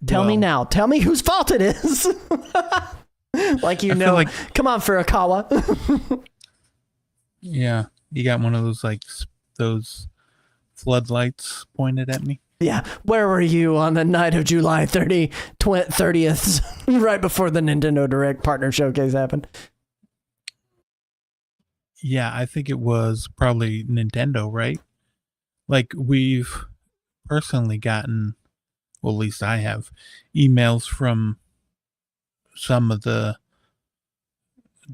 Tell me now. Tell me whose fault it is. Come on, Furukawa. Yeah, you got one of those floodlights pointed at me. Yeah, where were you on the night of July 30th, right before the Nintendo Direct partner showcase happened? Yeah, I think it was probably Nintendo, right? Like, we've personally gotten, well, at least I have, emails from some of the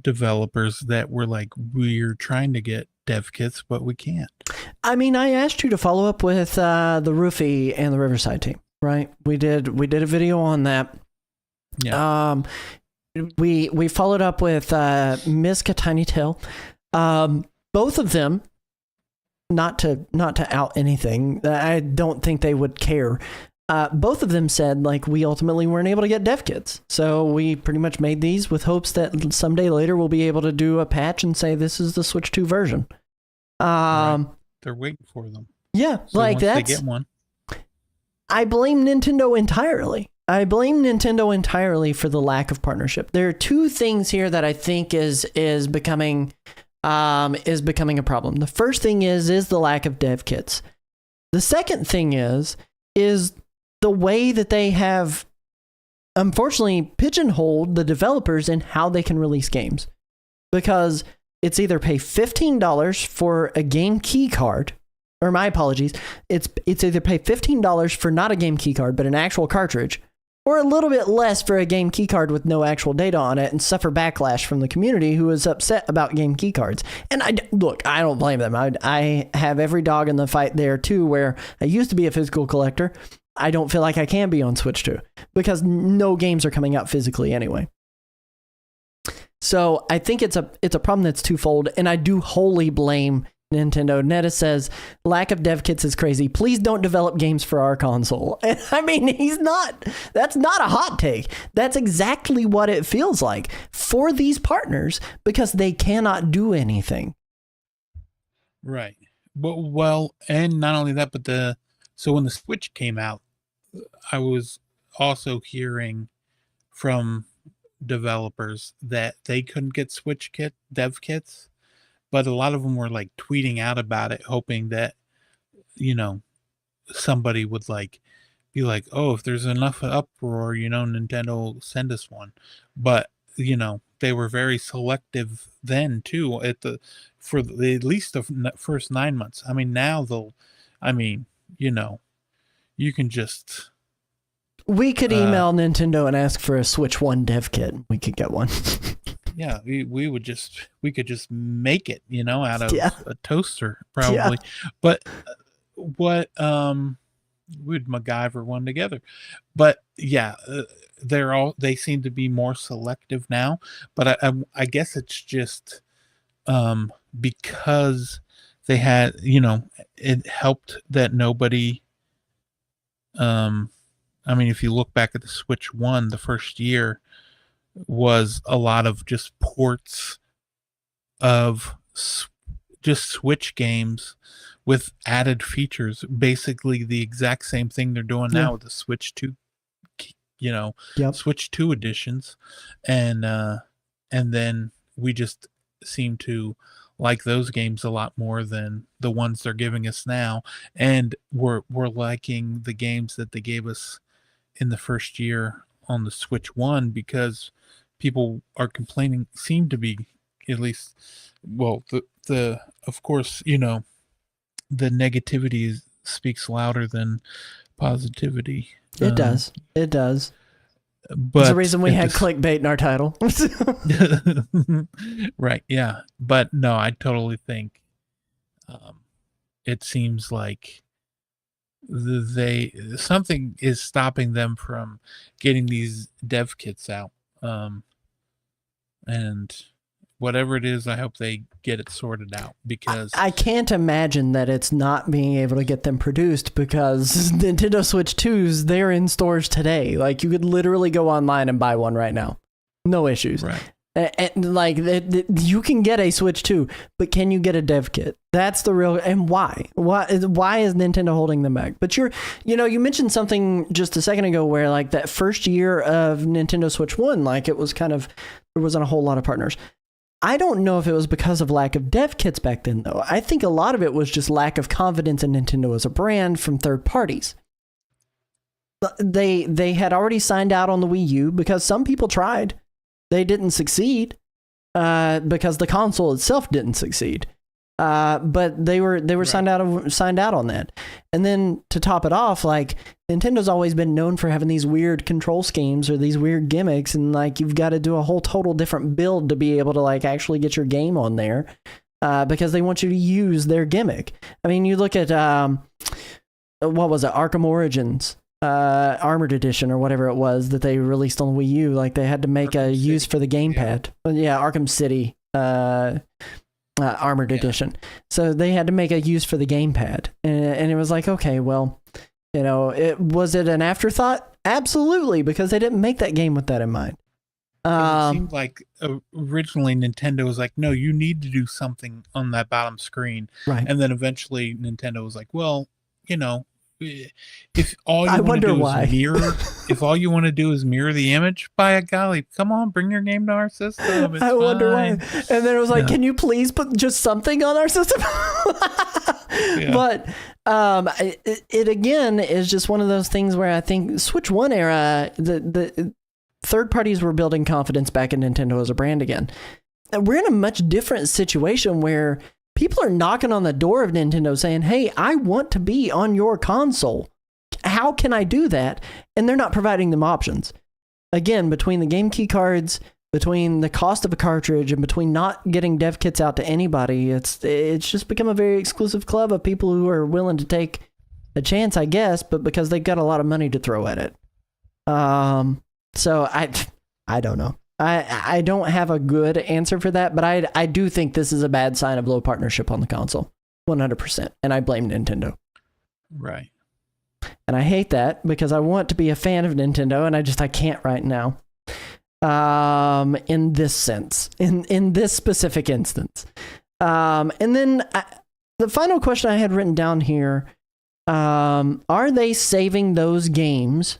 developers that were like, we're trying to get dev kits, but we can't. I mean, I asked you to follow up with the Roofy and the Riverside team, right? We did a video on that. Yeah. We followed up with Miska Tiny Tail. Both of them not to out anything. I don't think they would care. Both of them said, like, we ultimately weren't able to get dev kits. So we pretty much made these with hopes that someday later we'll be able to do a patch and say this is the Switch 2 version. Right. They're waiting for them. Yeah, So like once that's... they get one. I blame Nintendo entirely. I blame Nintendo entirely for the lack of partnership. There are two things here that I think is becoming a problem. The first thing is the lack of dev kits. The second thing is the way that they have, unfortunately, pigeonholed the developers in how they can release games. Because it's either pay $15 for a game key card, or my apologies, it's either pay $15 for not a game key card, but an actual cartridge, or a little bit less for a game key card with no actual data on it and suffer backlash from the community who is upset about game key cards. And I don't blame them. I have every dog in the fight there too, where I used to be a physical collector. I don't feel like I can be on Switch 2 because no games are coming out physically anyway. So I think it's a problem that's twofold, and I do wholly blame Nintendo. Netta says, lack of dev kits is crazy. Please don't develop games for our console. And I mean, that's not a hot take. That's exactly what it feels like for these partners because they cannot do anything. Right. Well, and not only that, but so when the Switch came out, I was also hearing from developers that they couldn't get Switch dev kits, but a lot of them were like tweeting out about it, hoping that, somebody would be like, oh, if there's enough uproar, Nintendo will send us one. But, they were very selective then too at least the first 9 months. I mean, now you can just... We could email Nintendo and ask for a Switch 1 dev kit. We could get one. Yeah, we could just make it, out of a toaster probably. Yeah. But we'd MacGyver one together. But yeah, they seem to be more selective now. But I guess it's just because they had, it helped that nobody. I mean, if you look back at the Switch 1, the first year was a lot of just ports of just Switch games with added features. Basically the exact same thing they're doing now with the Switch 2, Switch 2 editions. And then we just seem to like those games a lot more than the ones they're giving us now. And we're liking the games that they gave us in the first year on the Switch 1 because people are complaining, seem to be, at least, well, the of course, the negativity speaks louder than positivity. It does. But there's a reason we had clickbait in our title. Right, yeah. But no, I totally think it seems like something is stopping them from getting these dev kits out. And whatever it is, I hope they get it sorted out because I can't imagine that it's not being able to get them produced because Nintendo Switch 2s, they're in stores today. Like you could literally go online and buy one right now. No issues. Right. And you can get a Switch 2, but can you get a dev kit? That's the real, and why? Why is Nintendo holding them back? But you mentioned something just a second ago where like that first year of Nintendo Switch 1, like it was kind of, there wasn't a whole lot of partners. I don't know if it was because of lack of dev kits back then though. I think a lot of it was just lack of confidence in Nintendo as a brand from third parties. They had already signed out on the Wii U because some people tried. They didn't succeed because the console itself didn't succeed. But they were right. signed out on that. And then to top it off, like Nintendo's always been known for having these weird control schemes or these weird gimmicks, and like you've got to do a whole total different build to be able to like actually get your game on there because they want you to use their gimmick. I mean, you look at what was it, Arkham Origins. Armored Edition or whatever it was that they released on Wii U, like they had to make Arkham City. Use for the gamepad. Yeah, Arkham City. Armored Yeah. Edition. So they had to make a use for the gamepad, and it was like, okay, well, was it an afterthought? Absolutely, because they didn't make that game with that in mind. It seemed like originally Nintendo was like, no, you need to do something on that bottom screen. Right. And then eventually Nintendo was like, well, if all I you want wonder to do why. is mirror, if all you want to do is mirror the image, by golly, come on, bring your game to our system. It's I wonder why. fine. And then it was like, Yeah. can you please put just something on our system? Yeah. But it again is just one of those things where I think Switch 1 era, the third parties were building confidence back in Nintendo as a brand again. And we're in a much different situation where people are knocking on the door of Nintendo saying, hey, I want to be on your console. How can I do that? And they're not providing them options. Again, between the game key cards, between the cost of a cartridge, and between not getting dev kits out to anybody, it's just become a very exclusive club of people who are willing to take a chance, I guess, but because they've got a lot of money to throw at it. So I don't know. I don't have a good answer for that, but I do think this is a bad sign of low partnership on the console, 100%, and I blame Nintendo. Right. And I hate that because I want to be a fan of Nintendo, and I can't right now. In this sense, in this specific instance. And then the final question I had written down here, are they saving those games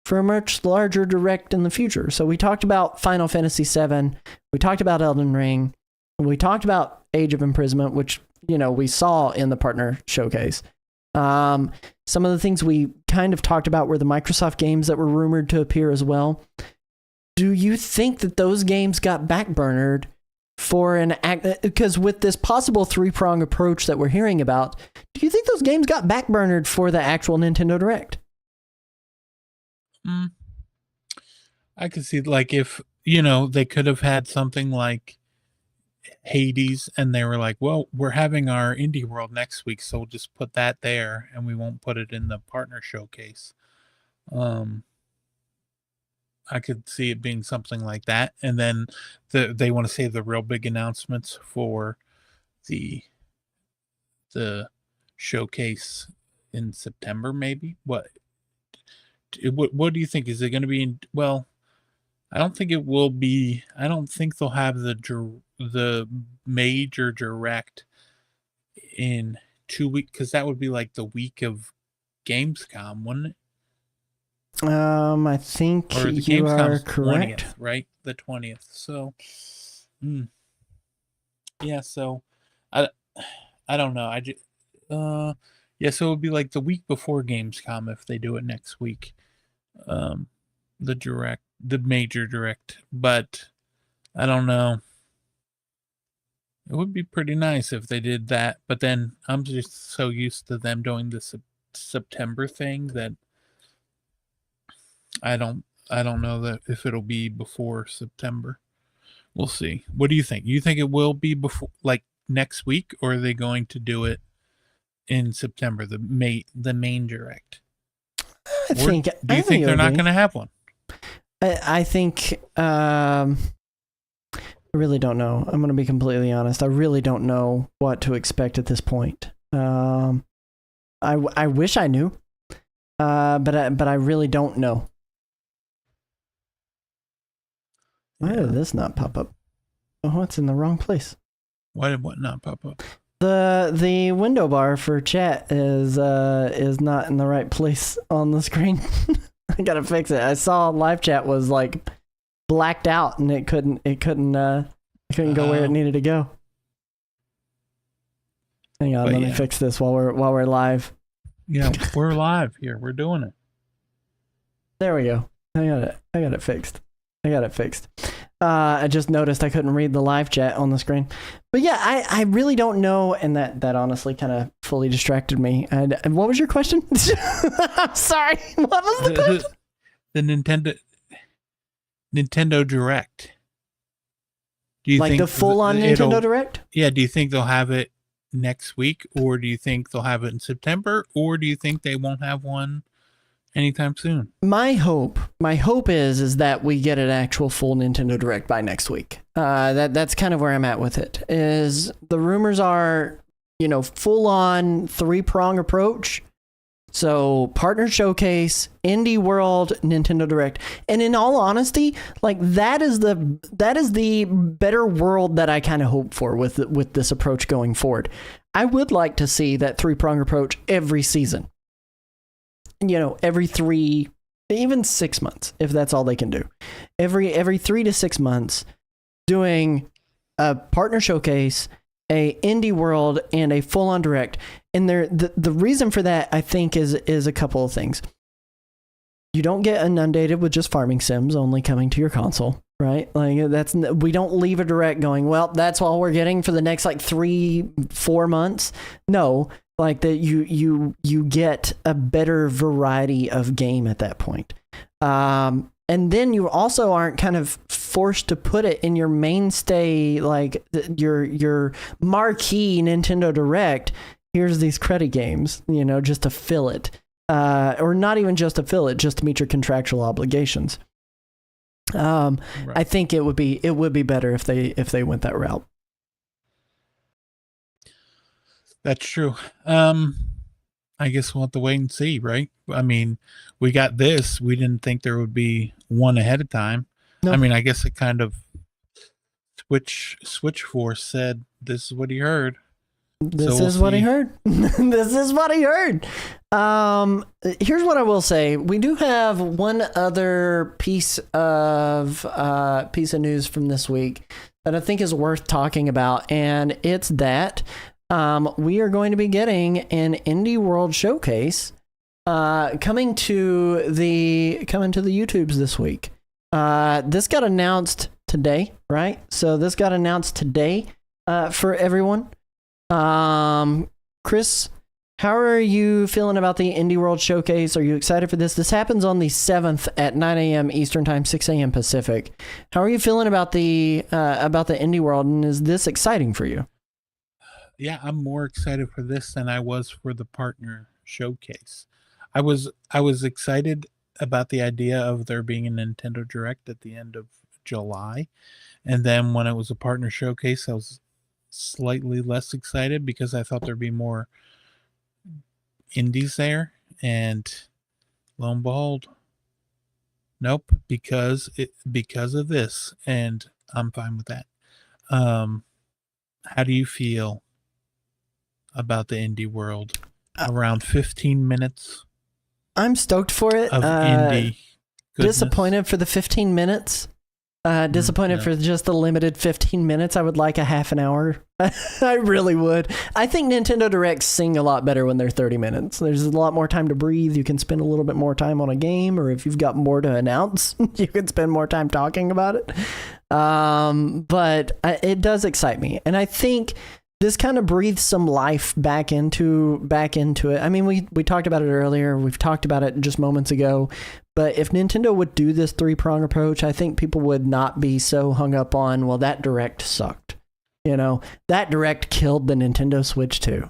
for a much larger direct in the future? So we talked about Final Fantasy VII, we talked about Elden Ring, we talked about Age of Imprisonment, which, we saw in the partner showcase. Some of the things we kind of talked about were the Microsoft games that were rumored to appear as well. Do you think that those games got backburnered for an act? Because with this possible three-prong approach that we're hearing about, do you think those games got backburnered for the actual Nintendo Direct? I could see, like, if, they could have had something like Hades and they were like, well, we're having our Indie World next week, so we'll just put that there and we won't put it in the partner showcase. I could see it being something like that. And then they want to save the real big announcements for the showcase in September, maybe. What do you think? Is it going to be well, I don't think it will be. I don't think they'll have the major direct in 2 weeks, because that would be like the week of Gamescom, wouldn't it? I think Or the you are Gamescom's correct. 20th, right? The 20th. So, yeah. So, I don't know. Yeah. So it would be like the week before Gamescom if they do it next week. The major direct, but I don't know. It would be pretty nice if they did that, but then I'm just so used to them doing the September thing that I don't know that if it'll be before September. We'll see. What do you think? You think it will be before, like, next week, or are they going to do it in September, the main direct? I think. Do you think they're not going to have one? I think. I really don't know. I'm going to be completely honest. I really don't know what to expect at this point. I wish I knew, but I really don't know. Why did this not pop up? Oh, it's in the wrong place. Why did what not pop up? The window bar for chat is not in the right place on the screen. I gotta fix it. I saw live chat was like blacked out and it couldn't go where it needed to go. Hang on, let me fix this while we're live. Yeah, we're live here. We're doing it. There we go. I got it fixed. I just noticed I couldn't read the live chat on the screen. But yeah, I really don't know, and that honestly kind of fully distracted me. And what was your question? I'm sorry. What was the question? The Nintendo Direct. Do you like think the full-on Nintendo Direct? Yeah, do you think they'll have it next week, or do you think they'll have it in September, or do you think they won't have one anytime soon. My hope is that we get an actual full Nintendo Direct by next week. That's kind of where I'm at with it. Is the rumors are, full on 3-prong approach. So partner showcase, indie world, Nintendo Direct, and in all honesty, like that is the better world that I kind of hope for with this approach going forward. I would like to see that 3-prong approach every season. Every 3, even 6 months, if that's all they can do. Every 3 to 6 months, doing a partner showcase, a indie world, and a full-on direct. And the reason for that, I think, is a couple of things. You don't get inundated with just farming sims only coming to your console, right? Like we don't leave a direct going, well, that's all we're getting for the next 3-4 months. No, like that you get a better variety of game at that point. And then you also aren't kind of forced to put it in your mainstay, like your marquee Nintendo Direct. Here's these credit games, just to fill it. Or not even just to fill it, just to meet your contractual obligations. Right. I think it would be better if they went that route. That's true. I guess we'll have to wait and see, right? I mean, we got this. We didn't think there would be one ahead of time. No. I mean, I guess it kind of Switchforce said this is what he heard. This is what he heard. This is what he heard. Here's what I will say. We do have one other piece of news from this week that I think is worth talking about, and it's that we are going to be getting an Indie World Showcase coming to the YouTubes this week. This got announced today, right? So this got announced today for everyone. Chris, how are you feeling about the Indie World Showcase? Are you excited for this? This happens on the 7th at 9 a.m. Eastern Time, 6 a.m. Pacific. How are you feeling about the Indie World, and is this exciting for you? Yeah, I'm more excited for this than I was for the partner showcase. I was excited about the idea of there being a Nintendo Direct at the end of July, and then when it was a partner showcase, I was slightly less excited because I thought there'd be more indies there, and lo and behold, nope, because of this, and I'm fine with that. How do you feel about the indie world? Around 15 minutes. I'm stoked for it. Of indie goodness. Disappointed for the 15 minutes. Disappointed for just the limited 15 minutes. I would like a half an hour. I really would. I think Nintendo Directs sing a lot better when they're 30 minutes. There's a lot more time to breathe. You can spend a little bit more time on a game, or if you've got more to announce, you can spend more time talking about it. But it does excite me. And I think this kind of breathes some life back into it. I mean, we talked about it earlier. We've talked about it just moments ago. But if Nintendo would do this 3-prong approach, I think people would not be so hung up on, well, that Direct sucked. That Direct killed the Nintendo Switch too.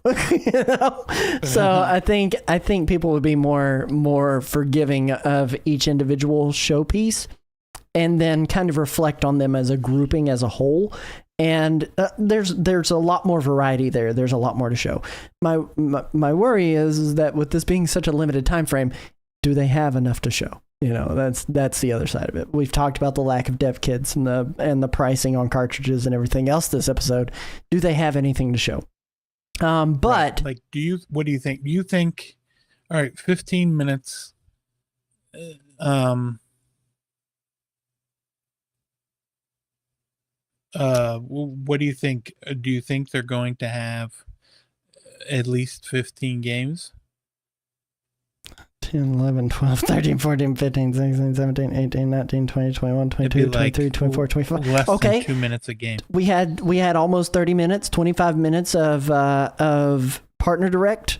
So I think people would be more forgiving of each individual showpiece, and then kind of reflect on them as a grouping as a whole. And there's a lot more variety there. There's a lot more to show. My worry is that with this being such a limited time frame, do they have enough to show? That's the other side of it. We've talked about the lack of dev kits and the pricing on cartridges and everything else this episode. Do they have anything to show? But right. Like, what do you think? Do you think, all right, 15 minutes, what do you think? Do you think they're going to have at least 15 games? 10, 11, 12, 13, 14, 15, 16, 17, 18, 19, 20, 21, 22, 23, 24, 25. Less than 2 minutes a game. We had almost 30 minutes, 25 minutes of partner direct.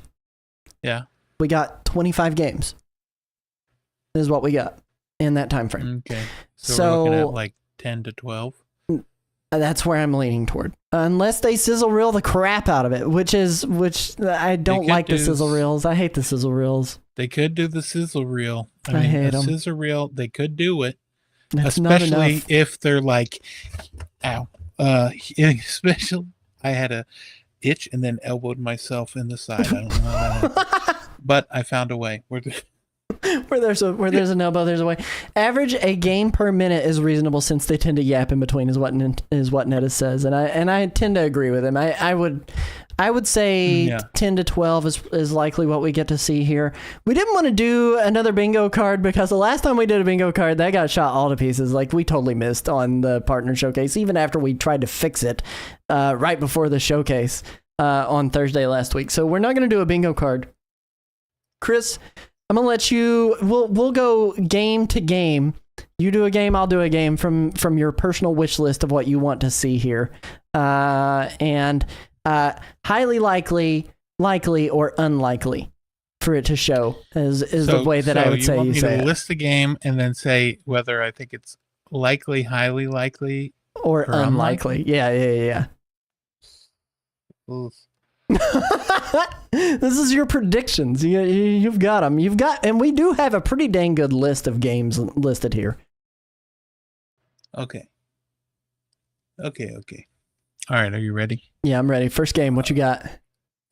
Yeah. We got 25 games. This is what we got in that time frame. Okay. So we're looking at like 10 to 12. That's where I'm leaning toward. Unless they sizzle reel the crap out of it, which I don't like the sizzle reels. I hate the sizzle reels. They could do the sizzle reel. I hate a 'em. scissor reel. They could do it, That's not especially enough. if they're like, ow. Especially, I had a itch and then elbowed myself in the side. I don't know how that happened, but I found a way. Where there's an elbow, there's a way. Average a game per minute is reasonable since they tend to yap in between, is what Nettis says, and I tend to agree with him. I would say 10 to 12 is likely what we get to see here. We didn't want to do another bingo card because the last time we did a bingo card, that got shot all to pieces. Like, we totally missed on the partner showcase, even after we tried to fix it right before the showcase on Thursday last week. So we're not going to do a bingo card. Chris, I'm going to let you, we'll go game to game. You do a game, I'll do a game from your personal wish list of what you want to see here. And highly likely, or unlikely for it to show is the way that I would say you say it. List the game and then say whether I think it's likely, highly likely, or unlikely. Yeah. Oof. This is your predictions. You've got them. And we do have a pretty dang good list of games listed here. Okay. All right, are you ready? Yeah, I'm ready. First game, what you got?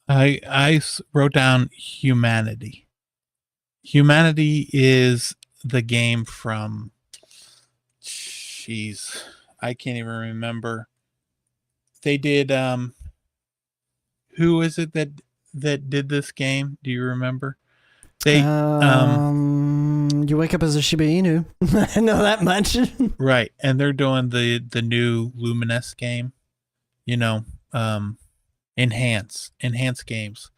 I wrote down Humanity. Humanity is the game from, I can't even remember. They did, who is it that did this game? Do you remember? They, you wake up as a Shiba Inu. I know that much. Right, and they're doing the new Luminous game. Enhance games.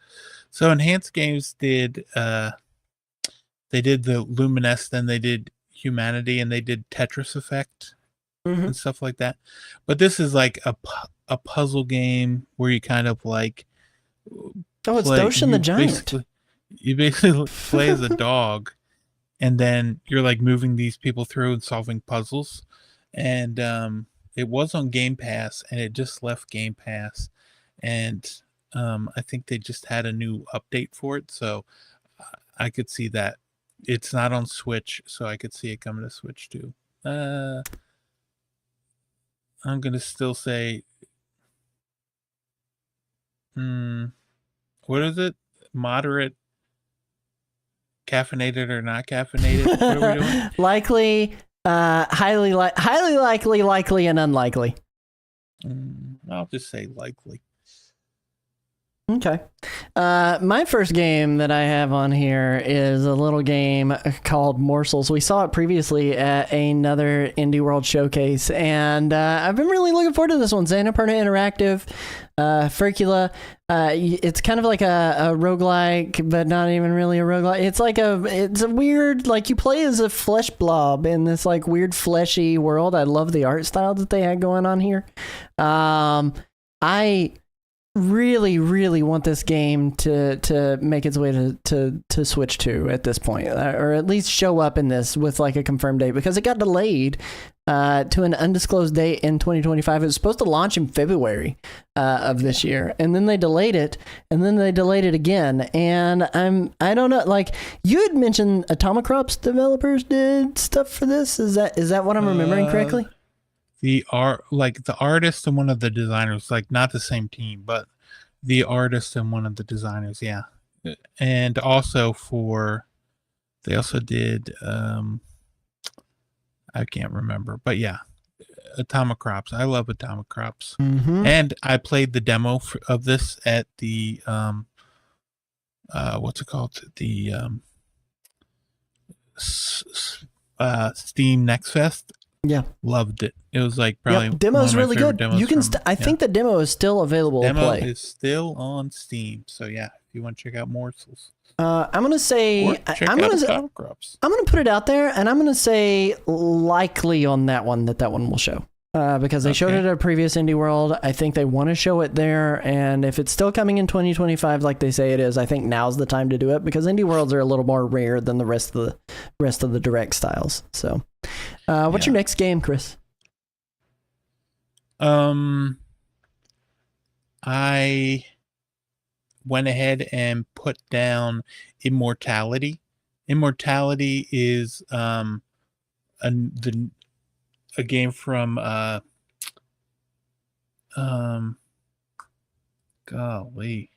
So Enhance games did they did the Luminous, then they did Humanity, and they did Tetris Effect and stuff like that. But this is like a puzzle game where you kind of like it's Doshin the Giant. You basically play as a dog, and then you're like moving these people through and solving puzzles. And it was on Game Pass, and it just left Game Pass. And I think they just had a new update for it, so I could see that. It's not on Switch, so I could see it coming to Switch too. I'm gonna still say, what is it? Moderate, caffeinated or not caffeinated? What are we doing? Likely, highly likely, likely, and unlikely. I'll just say likely. Okay. My first game that I have on here is a little game called Morsels. We saw it previously at another Indie World showcase, and I've been really looking forward to this one. Annapurna Interactive, Furcula. It's kind of like a roguelike, but not even really a roguelike. It's a weird, like, you play as a flesh blob in this like weird fleshy world. I love the art style that they had going on here. I really want this game to make its way to Switch 2 at this point, or at least show up in this with like a confirmed date, because it got delayed to an undisclosed date in 2025. It was supposed to launch in February of this year, and then they delayed it, and then they delayed it again. And I don't know, like, you had mentioned Atomicrops developers did stuff for this. Is that what I'm remembering correctly? The artist and one of the designers, like not the same team, but the artist and one of the designers, yeah. And also they also did, I can't remember, but yeah, Atomicrops. I love Atomicrops. And I played the demo of this at the, what's it called? The Steam Next Fest. Yeah, loved it. It was like probably demo's really good. You can. I think the demo is still available to play. Demo is still on Steam. So yeah, if you want to check out Morsels, I'm gonna say I'm gonna put it out there, and I'm gonna say likely on that one that one will show. Because they showed it at a previous Indie World. I think they want to show it there, and if it's still coming in 2025 like they say it is, I think now's the time to do it, because Indie Worlds are a little more rare than the rest of the direct styles. So, what's your next game, Chris? I went ahead and put down Immortality. Immortality is a game from golly,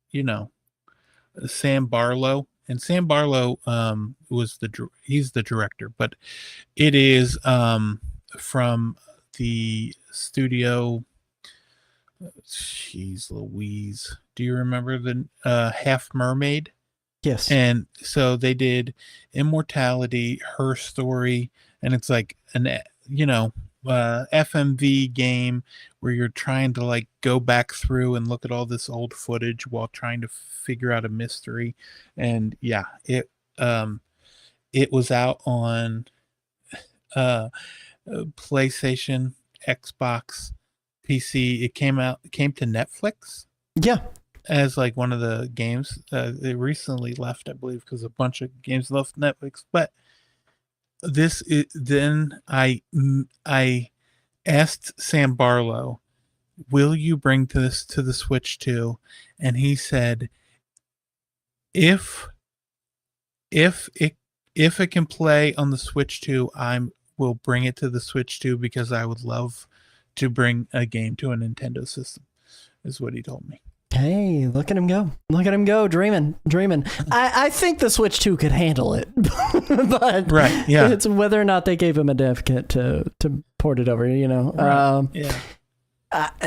you know, Sam Barlow. And Sam Barlow he's the director, but it is from the studio. Jeez Louise. Do you remember the Half Mermaid? Yes. And so they did Immortality, Her Story, and it's like an FMV game where you're trying to like go back through and look at all this old footage while trying to figure out a mystery. And yeah, it was out on PlayStation, Xbox, PC. It came to Netflix. Yeah. As like one of the games. It recently left, I believe, because a bunch of games left Netflix. But then I asked Sam Barlow, will you bring this to the Switch too? And he said, if it can play on the Switch too, I will bring it to the Switch too, because I would love to bring a game to a Nintendo system, is what he told me. Hey, look at him go. Look at him go, dreaming. I think the Switch 2 could handle it. But right, yeah. It's whether or not they gave him a dev kit to port it over, Right. Yeah.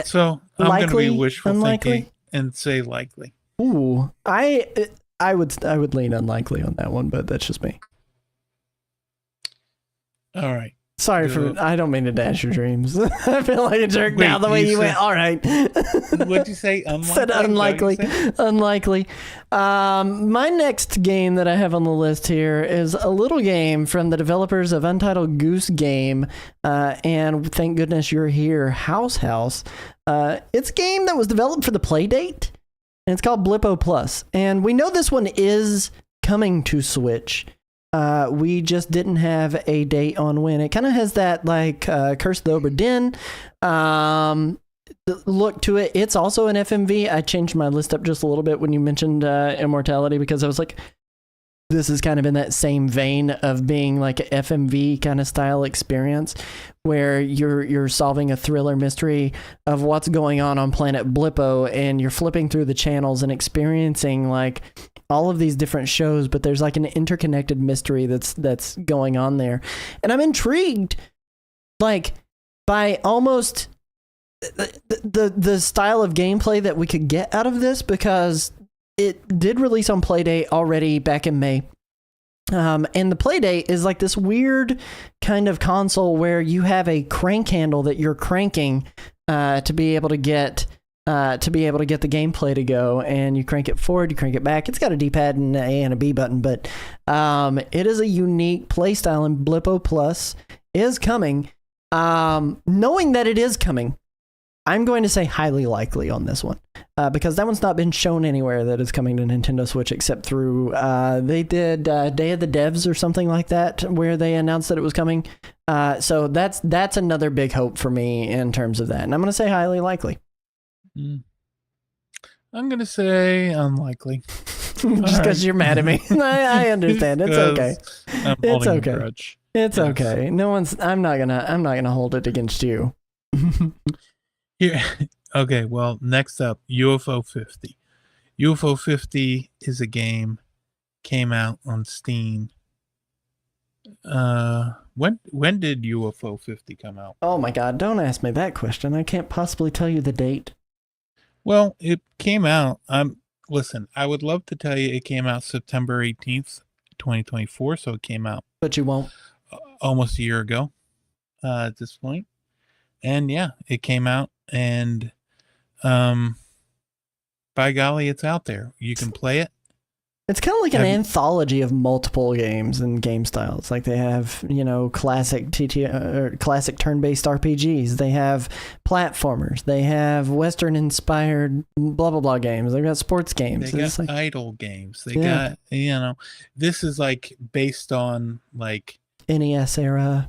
So I'm going to be wishful thinking and say likely. Ooh, I would lean unlikely on that one, but that's just me. All right. Sorry I don't mean to dash your dreams. I feel like a jerk now the way you went. All right. What'd you say? Unlikely? Said unlikely. Unlikely. My next game that I have on the list here is a little game from the developers of Untitled Goose Game. And thank goodness you're here, House. It's a game that was developed for the Playdate, and it's called Blippo Plus. And we know this one is coming to Switch. We just didn't have a date on when. It kind of has that like Curse of the Obra Dinn look to it. It's also an FMV. I changed my list up just a little bit when you mentioned Immortality, because I was like, this is kind of in that same vein of being like an FMV kind of style experience where you're solving a thriller mystery of what's going on planet Blippo, and you're flipping through the channels and experiencing like all of these different shows, but there's like an interconnected mystery that's going on there. And I'm intrigued like by almost the style of gameplay that we could get out of this, because it did release on Playdate already back in May. And the Playdate is like this weird kind of console where you have a crank handle that you're cranking to be able to get the gameplay to go, and you crank it forward, you crank it back. It's got a D-pad and an A and a B button, but it is a unique play style, and Blippo Plus is coming. Knowing that it is coming, I'm going to say highly likely on this one, because that one's not been shown anywhere that is coming to Nintendo Switch except through they did Day of the Devs or something like that, where they announced that it was coming. So that's another big hope for me in terms of that, and I'm going to say highly likely. I'm going to say unlikely. Just because you're mad at me. I understand. It's okay. It's okay. It's okay. I'm not gonna hold it against you. Yeah. Okay. Well, next up, UFO 50. UFO 50 is a game, came out on Steam. When did UFO 50 come out? Oh my God! Don't ask me that question. I can't possibly tell you the date. Well, it came out. Listen, I would love to tell you it came out September 18th, 2024. So it came out. But you won't. Almost a year ago at this point. And yeah, it came out, and by golly, it's out there. You can play it. It's kind of like an anthology of multiple games and game styles. Like they have, classic classic turn-based RPGs. They have platformers. They have Western-inspired blah blah blah games. They've got sports games. They got idle games. They got This is like based on like NES era.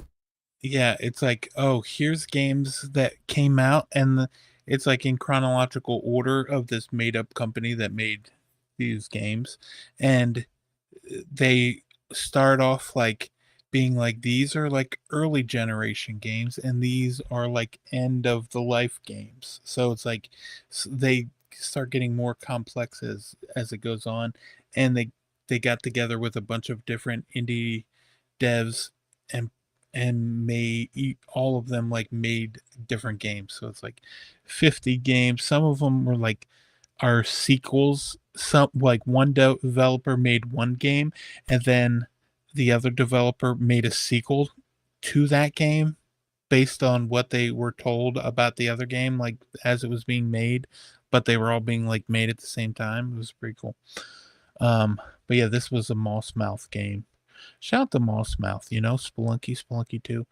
Yeah, it's like, oh, here's games that came out, and it's like in chronological order of this made-up company that made these games, and they start off like being like these are like early generation games and these are like end of the life games. So it's like they start getting more complex as it goes on, and they got together with a bunch of different indie devs and made all of them like made different games. So it's like 50 games. Some of them were like are sequels. Some like one developer made one game and then the other developer made a sequel to that game based on what they were told about the other game, like as it was being made, but they were all being like made at the same time. It was pretty cool. But yeah, this was a Moss Mouth game. Shout out to Moss Mouth, Spelunky 2.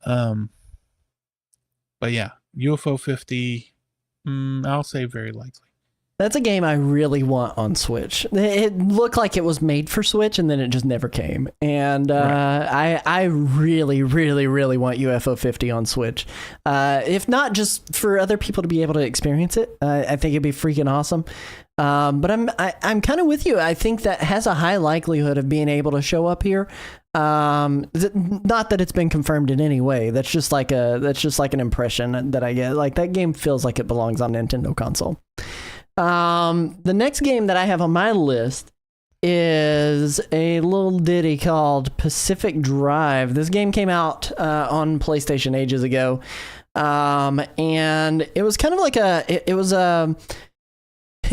Um, but yeah, UFO 50, I'll say very likely. That's a game I really want on Switch. It looked like it was made for Switch, and then it just never came. And Right. I really, really, really want UFO 50 on Switch. If not just for other people to be able to experience it, I think it'd be freaking awesome. But I'm kind of with you. I think that has a high likelihood of being able to show up here. Not that it's been confirmed in any way. That's just like an impression that I get. Like, that game feels like it belongs on Nintendo console. The next game that I have on my list is a little ditty called Pacific Drive. This game came out on PlayStation ages ago, and it was kind of like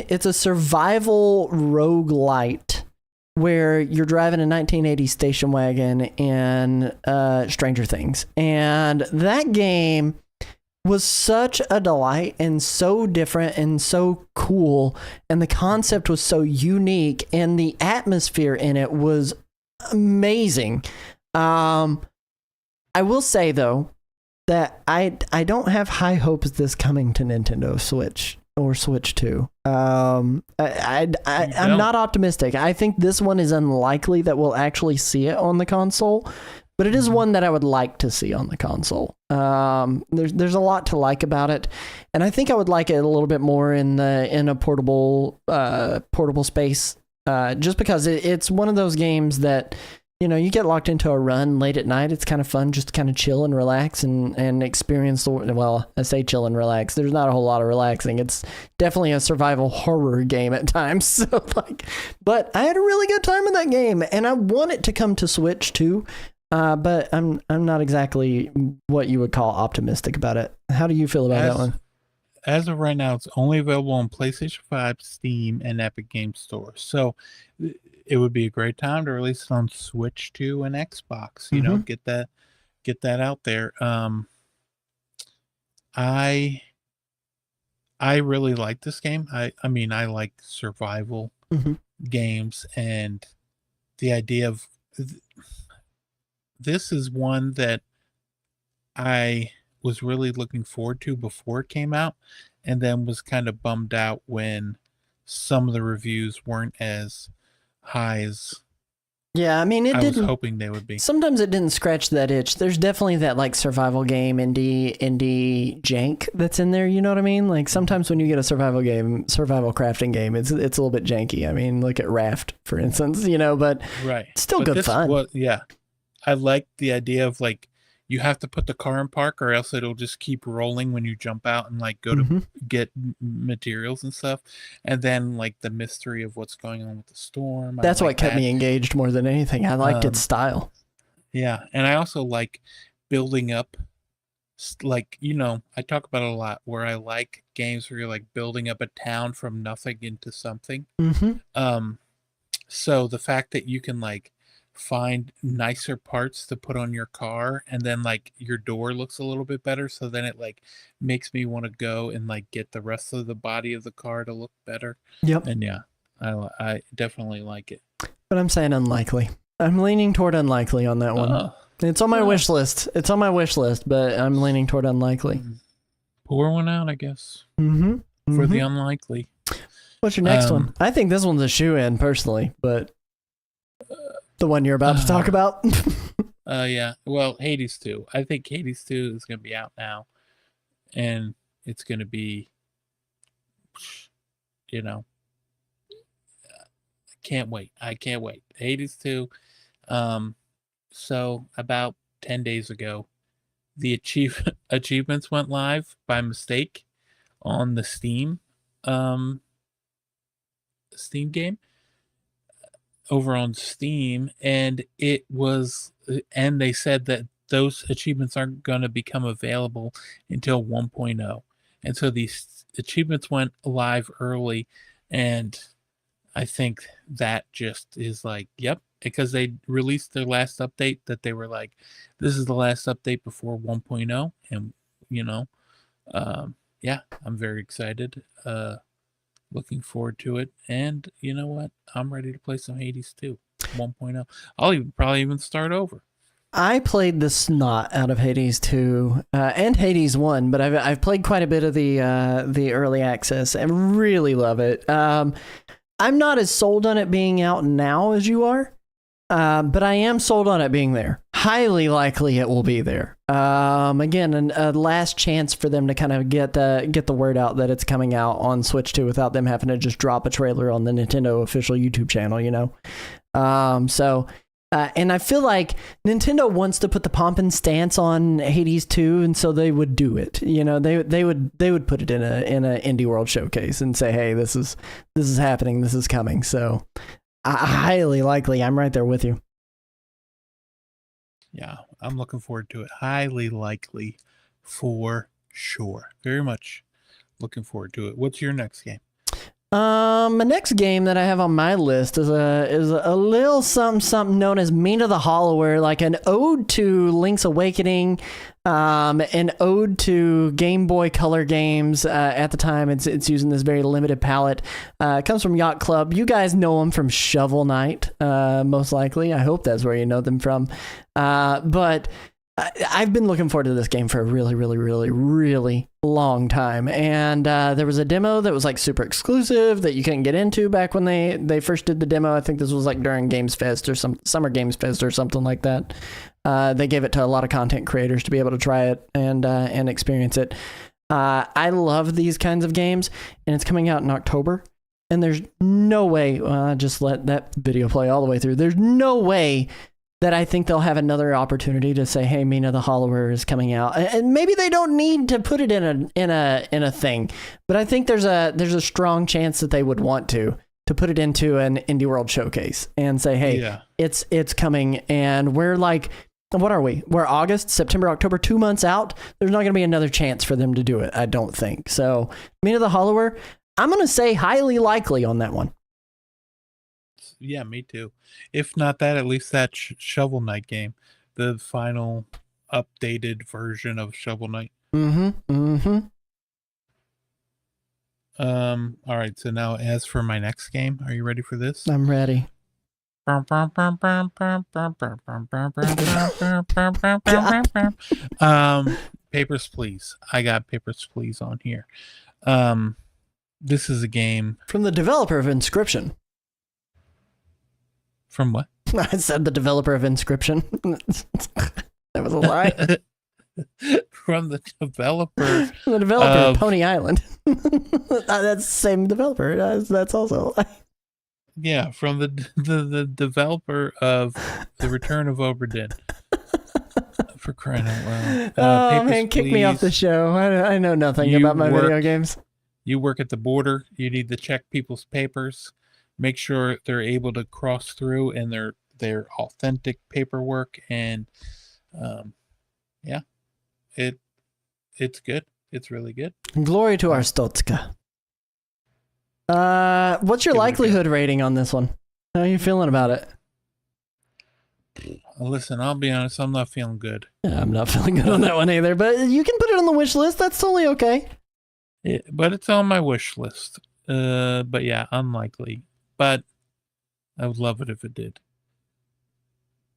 it's a survival roguelite where you're driving a 1980s station wagon in Stranger Things, and that game was such a delight and so different and so cool, and the concept was so unique, and the atmosphere in it was amazing. I will say though that I don't have high hopes of this coming to Nintendo Switch or Switch 2. I'm not optimistic. I think this one is unlikely that we'll actually see it on the console, but it is one that I would like to see on the console. There's a lot to like about it, and I think I would like it a little bit more in a portable space, just because it's one of those games that, you get locked into a run late at night. It's kind of fun just to kind of chill and relax and experience well, I say chill and relax. There's not a whole lot of relaxing. It's definitely a survival horror game at times. So but I had a really good time in that game, and I want it to come to Switch too. But I'm not exactly what you would call optimistic about it. How do you feel about that one? As of right now, it's only available on PlayStation 5, Steam, and Epic Games Store. So it would be a great time to release it on Switch 2 and Xbox. Get that out there. I really like this game. I mean, I like survival games, and the idea of this is one that I was really looking forward to before it came out, and then was kind of bummed out when some of the reviews weren't as high as Yeah, I mean, I was hoping they would be. Sometimes it didn't scratch that itch. There's definitely that like survival game indie jank that's in there. You know what I mean? Like sometimes when you get a survival crafting game, it's a little bit janky. I mean, look at Raft, for instance. But right, still good fun. Yeah, I like the idea of like you have to put the car in park or else it'll just keep rolling when you jump out and like go to get materials and stuff, and then like the mystery of what's going on with the storm. That's what kept me engaged more than anything. I liked its style. Yeah, and I also like building up, like, I talk about it a lot where I like games where you're like building up a town from nothing into something. So the fact that you can like find nicer parts to put on your car, and then like your door looks a little bit better, so then it like makes me want to go and like get the rest of the body of the car to look better. Yep. And yeah, I definitely like it, but I'm saying unlikely. I'm leaning toward unlikely on that one. It's on my wish list. It's on my wish list, but I'm leaning toward unlikely. Pour one out, I guess, for the unlikely. What's your next one? I think this one's a shoe-in personally, but the one you're about to talk about? Yeah. Well, Hades 2. I think Hades 2 is going to be out now. And it's going to be, can't wait. I can't wait. Hades 2. So about 10 days ago, the achievements went live by mistake on the Steam game over on Steam, and they said that those achievements aren't going to become available until 1.0. And so these achievements went live early, and I think that just is like, yep, because they released their last update that they were like, this is the last update before 1.0. And, yeah, I'm very excited. Looking forward to it. And you know what? I'm ready to play some Hades 2 1.0. I'll probably even start over. I played the snot out of Hades 2 and Hades 1, but I've played quite a bit of the early access and really love it. I'm not as sold on it being out now as you are, but I am sold on it being there. Highly likely it will be there. Again, a last chance for them to kind of get the word out that it's coming out on Switch 2 without them having to just drop a trailer on the Nintendo official YouTube channel, and I feel like Nintendo wants to put the pomp and stance on Hades 2, and so they would do it. They would put it in a Indie World showcase and say, "Hey, this is happening. This is coming." So, highly likely, I'm right there with you. Yeah, I'm looking forward to it. Highly likely, for sure. Very much looking forward to it. What's your next game? My next game that I have on my list is a little something known as Mina the Hollower, like an ode to Link's Awakening, an ode to Game Boy Color games. At the time, it's using this very limited palette. It comes from Yacht Club. You guys know them from Shovel Knight, most likely. I hope that's where you know them from. But I've been looking forward to this game for a really, really, really, really long time. And there was a demo that was like super exclusive that you couldn't get into back when they first did the demo. I think this was like during Games Fest or some Summer Games Fest or something like that. They gave it to a lot of content creators to be able to try it and experience it. I love these kinds of games, and it's coming out in October. And there's no way, just let that video play all the way through. There's no way that I think they'll have another opportunity to say, "Hey, Mina the Hollower is coming out," and maybe they don't need to put it in a thing, but I think there's a strong chance that they would want to put it into an Indie World showcase and say, "Hey, yeah, it's coming," and we're like, what are we? We're August, September, October, 2 months out. There's not going to be another chance for them to do it, I don't think. So, Mina the Hollower, I'm going to say highly likely on that one. Yeah, me too. If not that, at least that Shovel Knight game, the final updated version of Shovel Knight. All right, so now as for my next game, are you ready for this? I'm ready. Papers, Please. I got Papers, Please on here. This is a game from the developer of Inscription. From what? I said the developer of Inscription. That was a lie. From the developer. The developer of Pony Island. That's the same developer. That's also a lie. Yeah, from the developer of The Return of Obra Dinn. For crying out loud. Man, kick me off the show. I know nothing about my video games. You work at the border. You need to check people's papers. Make sure they're able to cross through and they're authentic paperwork, and yeah, it's good. It's really good. Glory to Arstotzka. What's your likelihood rating on this one? How are you feeling about it? Listen, I'll be honest, I'm not feeling good. Yeah, I'm not feeling good on that one either, but you can put it on the wish list. That's totally okay. But it's on my wish list. But yeah, unlikely. But I would love it if it did.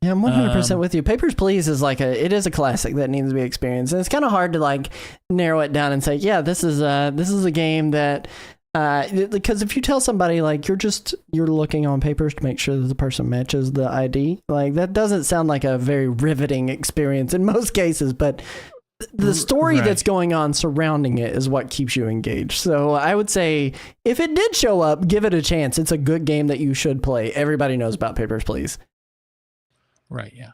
Yeah, I'm 100% with you. Papers, Please is it is a classic that needs to be experienced. And it's kind of hard to narrow it down and say, yeah, this is a game that, because if you tell somebody you're looking on papers to make sure that the person matches the ID, that doesn't sound like a very riveting experience in most cases, but the story that's going on surrounding it is what keeps you engaged. So I would say if it did show up, give it a chance. It's a good game that you should play. Everybody knows about Papers, Please. Right. Yeah.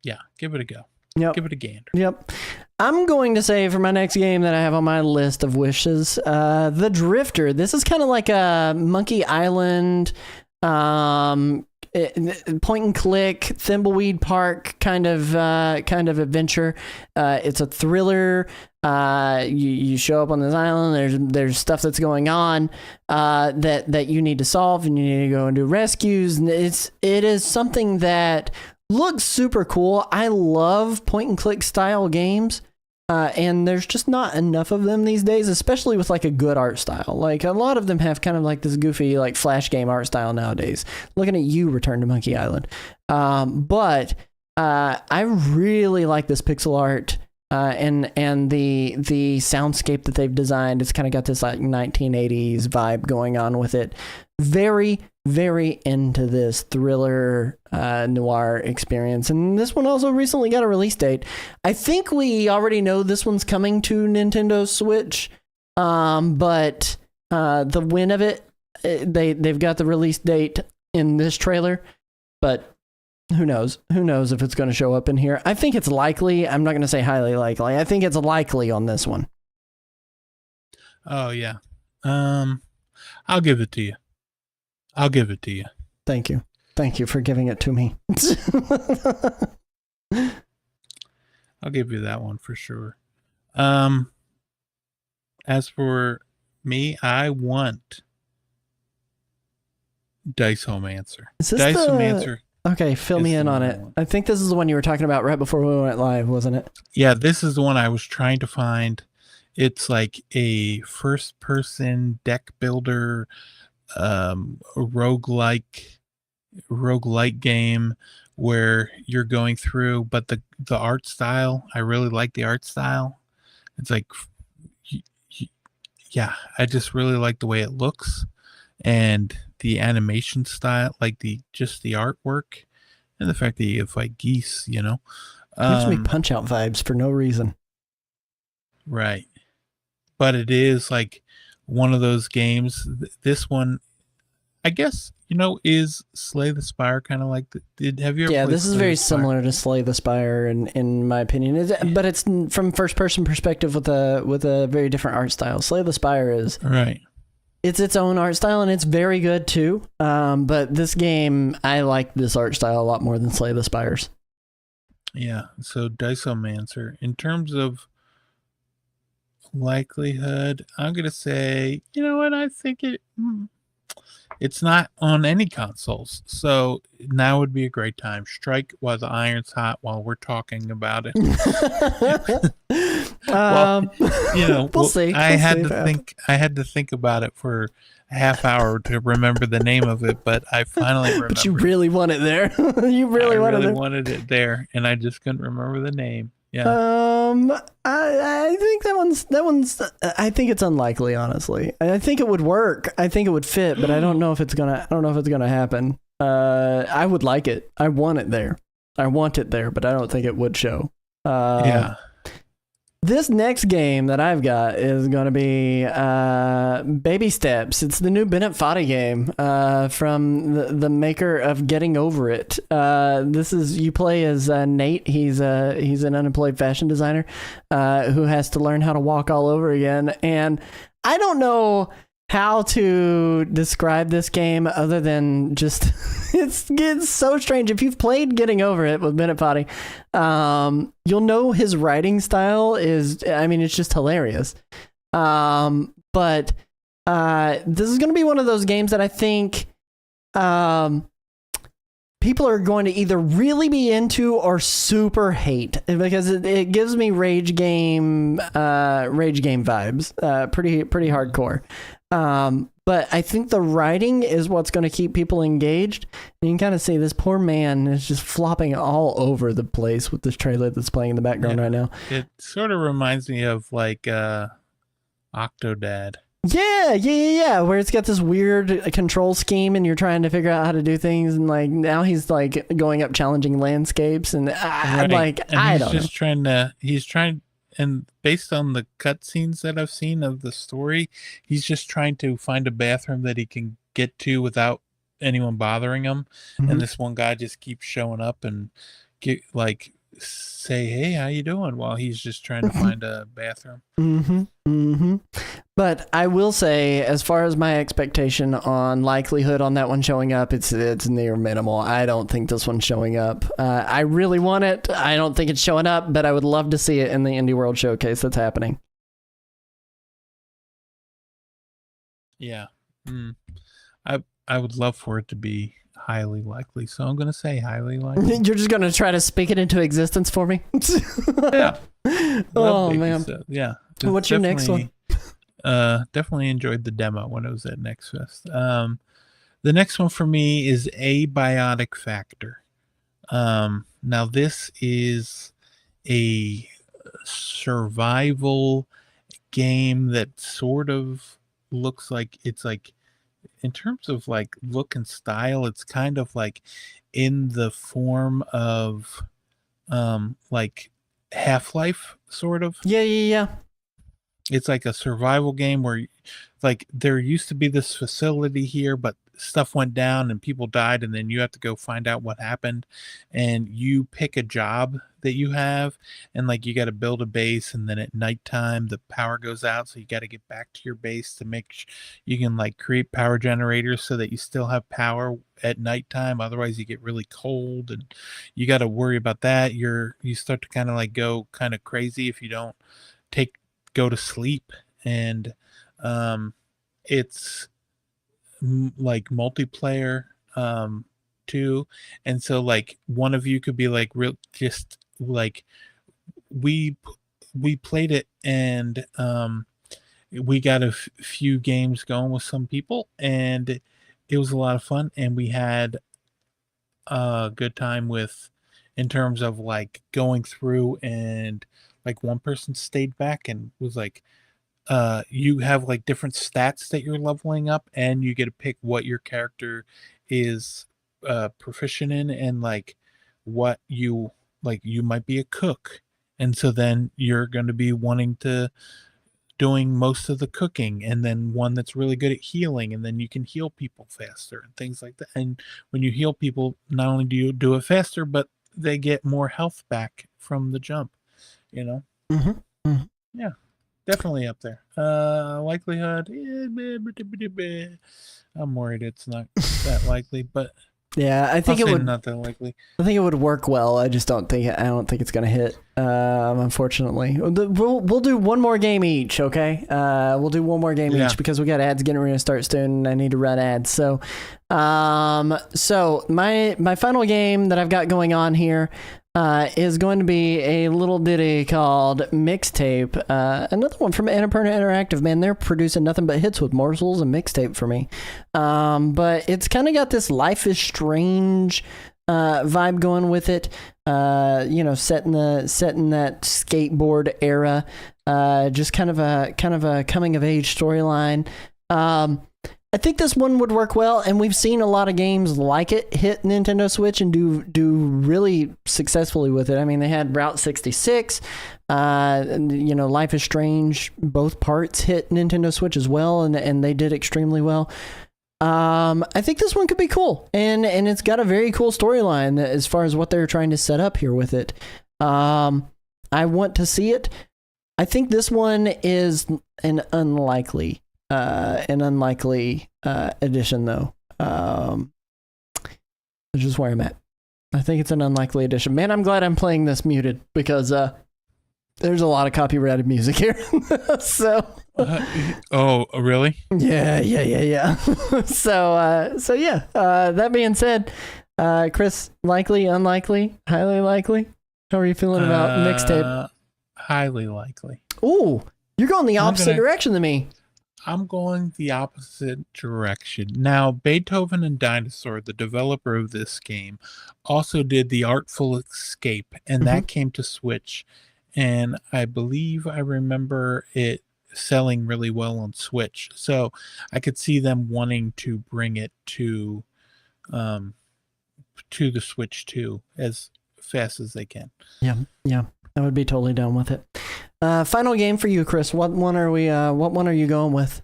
Yeah. Give it a go. Yep. Give it a gander. Yep. I'm going to say for my next game that I have on my list of wishes, The Drifter. This is kind of like a Monkey Island, point and click, Thimbleweed Park kind of adventure. It's a thriller. You show up on this island. There's stuff that's going on that you need to solve, and you need to go and do rescues. And it is something that looks super cool. I love point and click style games. And there's just not enough of them these days, especially with like a good art style. Like a lot of them have kind of like this goofy like flash game art style nowadays. Looking at you, Return to Monkey Island. But I really like this pixel art and the soundscape that they've designed. It's kind of got this like 1980s vibe going on with it. Very, very into this thriller noir experience. And this one also recently got a release date. I think we already know this one's coming to Nintendo Switch, but the win of it, they've got the release date in this trailer, but who knows? Who knows if it's going to show up in here? I think it's likely. I'm not going to say highly likely. I think it's likely on this one. Oh yeah. I'll give it to you. I'll give it to you. Thank you. Thank you for giving it to me. I'll give you that one for sure. As for me, I want Dice-O-Mancer. Is this Dice-O-Mancer. Okay, fill me in on it. I think this is the one you were talking about right before we went live, wasn't it? Yeah, this is the one I was trying to find. It's like a first-person deck builder, roguelike game where you're going through, but the art style, I really like the art style. It's like, yeah, I just really like the way it looks and the animation style, like the artwork and the fact that you have like geese, you know. Gives me Punch-Out vibes for no reason. Right. But it is like one of those games. This one, I guess, you know, is Slay the Spire kind of like have you ever Yeah, played this is very similar to Slay the Spire in my opinion. But it's from first person perspective with a very different art style. Slay the Spire is right. It's its own art style and it's very good too. But this game, I like this art style a lot more than Slay the Spires. Yeah. So Dice-O-Mancer, in terms of likelihood, I'm gonna say, you know what, I think it's not on any consoles, so now would be a great time. Strike while the iron's hot while we're talking about it. Well, you know, we'll see. I had to think about it for a half hour to remember the name of it, but I finally remembered. But you really want it there. You really wanted it there, and I just couldn't remember the name. Yeah. I think that one's. I think it's unlikely, honestly. I think it would work. I think it would fit, but I don't know if it's gonna. I don't know if it's gonna happen. I would like it. I want it there. I want it there, but I don't think it would show. Yeah. This next game that I've got is going to be Baby Steps. It's the new Bennett Foddy game from the maker of Getting Over It. This is, you play as Nate. He's an unemployed fashion designer who has to learn how to walk all over again. And I don't know how to describe this game other than just it's so strange. If you've played Getting Over It with Bennett Foddy, you'll know his writing style is, I mean, it's just hilarious. But this is going to be one of those games that I think people are going to either really be into or super hate, because it gives me rage game vibes, pretty hardcore. But I think the writing is what's going to keep people engaged. And you can kind of see this poor man is just flopping all over the place with this trailer that's playing in the background right now. It sort of reminds me of like Octodad. Yeah. Where it's got this weird control scheme and you're trying to figure out how to do things. And like now he's like going up challenging landscapes. And I don't know. He's trying, and based on the cutscenes that I've seen of the story, he's just trying to find a bathroom that he can get to without anyone bothering him, Mhm. and this one guy just keeps showing up and say, "Hey, how you doing?" while he's just trying to find a bathroom. But I will say, as far as my expectation on likelihood on that one showing up, it's near minimal. I don't think this one's showing up. I really want it. I don't think it's showing up, but I would love to see it in the Indie World Showcase that's happening. Yeah. I would love for it to be highly likely, so I'm going to say highly likely. You're just going to try to speak it into existence for me? Yeah. Oh, man. So, yeah. What's your next one? Definitely enjoyed the demo when it was at Next Fest. The next one for me is Abiotic Factor. Now this is a survival game that sort of looks like it's like, in terms of like look and style, it's kind of like in the form of like Half-Life sort of. Yeah. It's like a survival game where like there used to be this facility here, but stuff went down and people died, and then you have to go find out what happened, and you pick a job that you have, and like you got to build a base, and then at nighttime the power goes out, so you got to get back to your base to make you can like create power generators so that you still have power at nighttime. Otherwise you get really cold, and you got to worry about that. You start to kind of like go kind of crazy if you don't go to sleep. And it's like multiplayer too, and so like one of you could be like real, just like we played it, and we got a few games going with some people, and it was a lot of fun, and we had a good time with, in terms of like going through, and like one person stayed back and was like, you have like different stats that you're leveling up, and you get to pick what your character is proficient in, and like what you like, you might be a cook, and so then you're going to be wanting to doing most of the cooking, and then one that's really good at healing, and then you can heal people faster and things like that. And when you heal people, not only do you do it faster, but they get more health back from the jump, you know. Yeah, definitely up there. Likelihood, I'm worried it's not that likely, but yeah, I think it would not that likely. I think it would work well. I don't think it's gonna hit. Unfortunately, we'll do one more game each. Okay, we'll do one more game each because we got ads getting ready to start soon, and I need to run ads. So, so my final game that I've got going on here is going to be a little ditty called Mixtape. Another one from Annapurna Interactive. Man, they're producing nothing but hits with morsels and Mixtape for me. But it's kind of got this Life is Strange vibe going with it. Set in that skateboard era. Just kind of a coming of age storyline. I think this one would work well, and we've seen a lot of games like it hit Nintendo Switch and do really successfully with it. I mean, they had Route 66, Life is Strange, both parts hit Nintendo Switch as well, and they did extremely well. I think this one could be cool, and it's got a very cool storyline as far as what they're trying to set up here with it. I want to see it. I think this one is an unlikely addition, though. That's just where I'm at. I think it's an unlikely addition. Man, I'm glad I'm playing this muted because there's a lot of copyrighted music here. So. Oh, really? Yeah. So yeah. That being said, Chris, likely, unlikely, highly likely. How are you feeling about Mixtape? Highly likely. Ooh, you're going the opposite direction than me. I'm going the opposite direction. Now, Beethoven and Dinosaur, the developer of this game, also did The Artful Escape, and that came to Switch. And I believe I remember it selling really well on Switch. So I could see them wanting to bring it to the Switch too, as fast as they can. Yeah. I would be totally down with it. Final game for you, Chris. What one are you going with?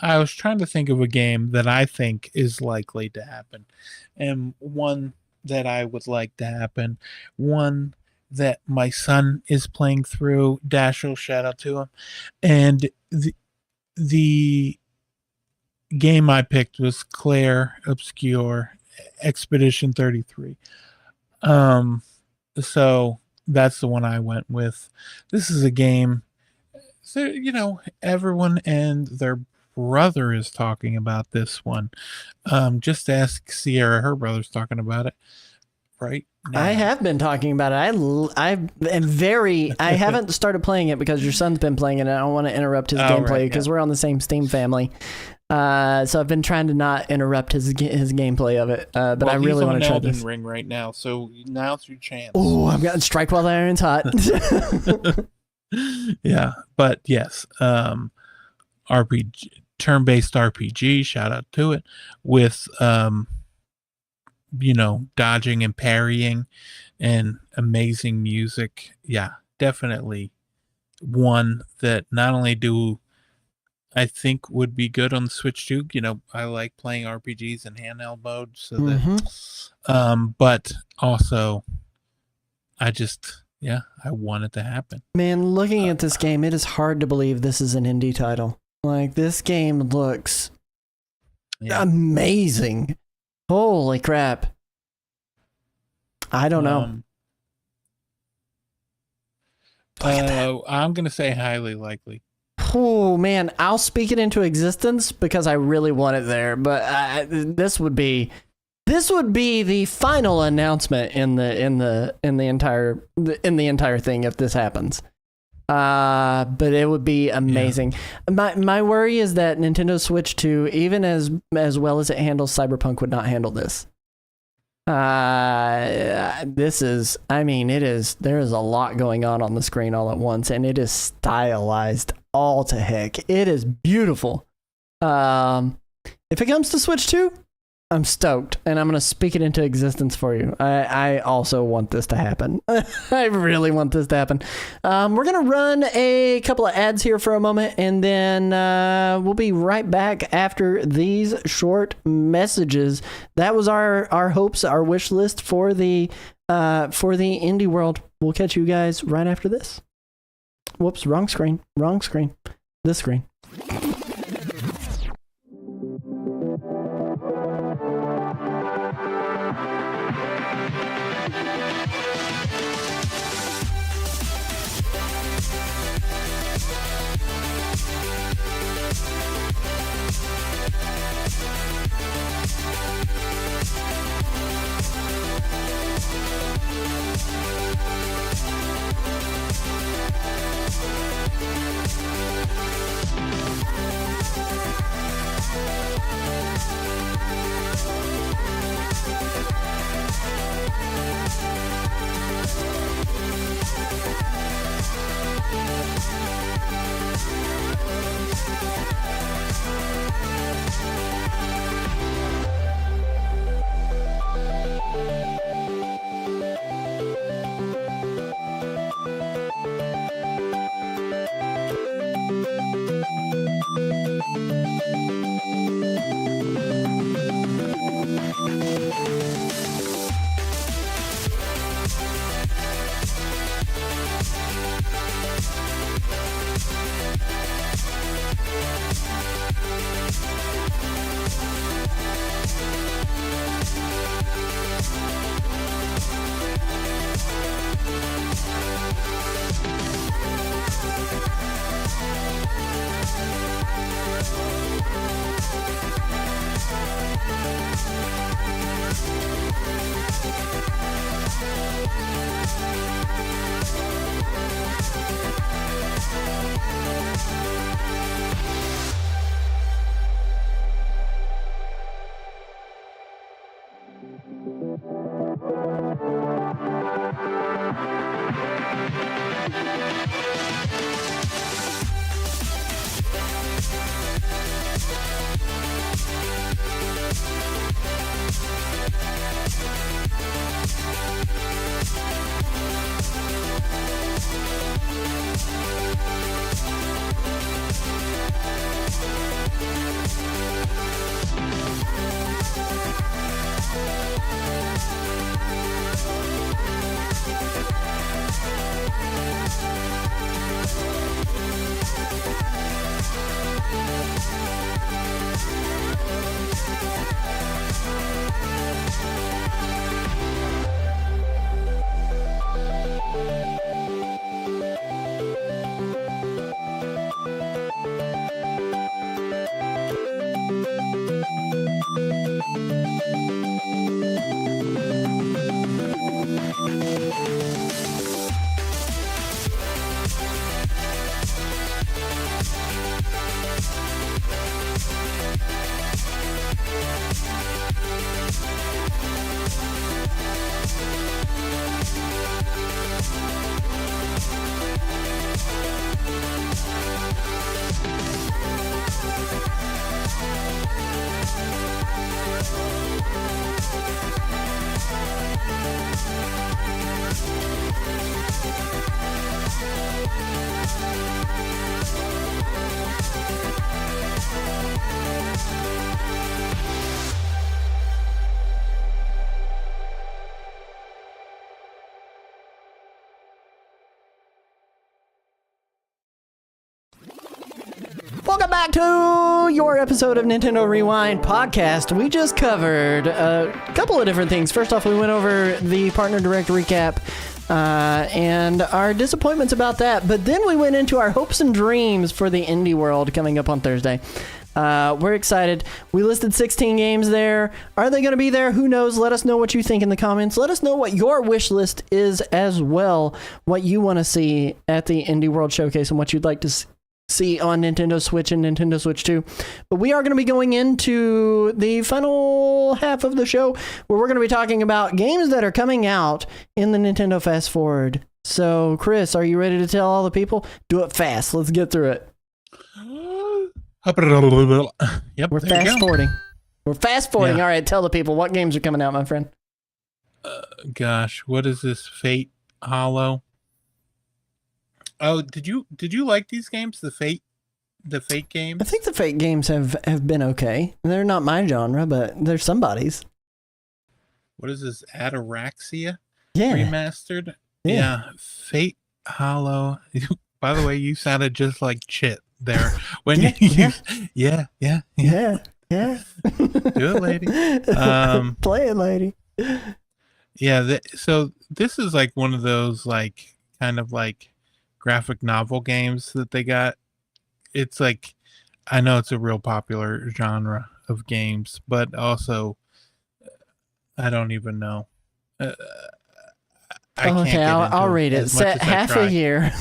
I was trying to think of a game that I think is likely to happen, and one that I would like to happen, one that my son is playing through. Dashel, shout out to him, and the game I picked was Claire Obscure Expedition 33. So that's the one I went with. This is a game. So, everyone and their brother is talking about this one. Just ask Sierra, her brother's talking about it right now. I have been talking about it. I haven't started playing it because your son's been playing it, and I don't want to interrupt his gameplay because we're on the same Steam family. So I've been trying to not interrupt his gameplay of it, but I really want to try this. Elden Ring right now, so now's your chance. Oh, I'm gonna strike while the iron's hot. Yeah, but yes, RPG, turn-based RPG. Shout out to it with dodging and parrying and amazing music. Yeah, definitely one that not only do I think would be good on the Switch too. I like playing RPGs in handheld mode, so that, but also I want it to happen. Man, looking at this game, it is hard to believe this is an indie title. Like, this game looks amazing. Holy crap. I don't know. I'm going to say highly likely. Oh man, I'll speak it into existence because I really want it there. But this would be the final announcement in the entire thing if this happens. But it would be amazing. Yeah. My worry is that Nintendo Switch 2, even as well as it handles Cyberpunk, would not handle this. There is a lot going on the screen all at once, and it is stylized all to heck. It is beautiful. If it comes to Switch 2, I'm stoked, and I'm going to speak it into existence for you. I also want this to happen. I really want this to happen. We're going to run a couple of ads here for a moment, and then we'll be right back after these short messages. That was our hopes, our wish list for the indie world. We'll catch you guys right after this. Whoops, wrong screen. This screen. Welcome back to your episode of Nintendo Rewind podcast. We just covered a couple of different things. First off, we went over the Partner Direct recap and our disappointments about that. But then we went into our hopes and dreams for the indie world coming up on Thursday. We're excited. We listed 16 games there. Are they going to be there? Who knows? Let us know what you think in the comments. Let us know what your wish list is as well. What you want to see at the Indie World Showcase and what you'd like to see on Nintendo Switch and Nintendo Switch 2. But we are going to be going into the final half of the show where we're going to be talking about games that are coming out in the Nintendo Fast Forward. So, Chris, are you ready to tell all the people? Do it fast. Let's get through it. Yep, We're fast forwarding. We're fast forwarding. Yeah. All right, tell the people what games are coming out, my friend. Gosh, what is this? Fate Hollow. Oh, did you like these games? The Fate games? I think the Fate games have been okay. They're not my genre, but they're somebody's. What is this? Ataraxia Yeah. remastered? Yeah. Fate Hollow. By the way, you sounded just like Chit there when Yeah, you yeah. yeah. Yeah. Do it, lady. Play it, lady. Yeah, so this is like one of those like kind of like graphic novel games that they got. It's like, I know it's a real popular genre of games, but also I don't even know. I can't get into I'll read it. as much Set as I half try. a year.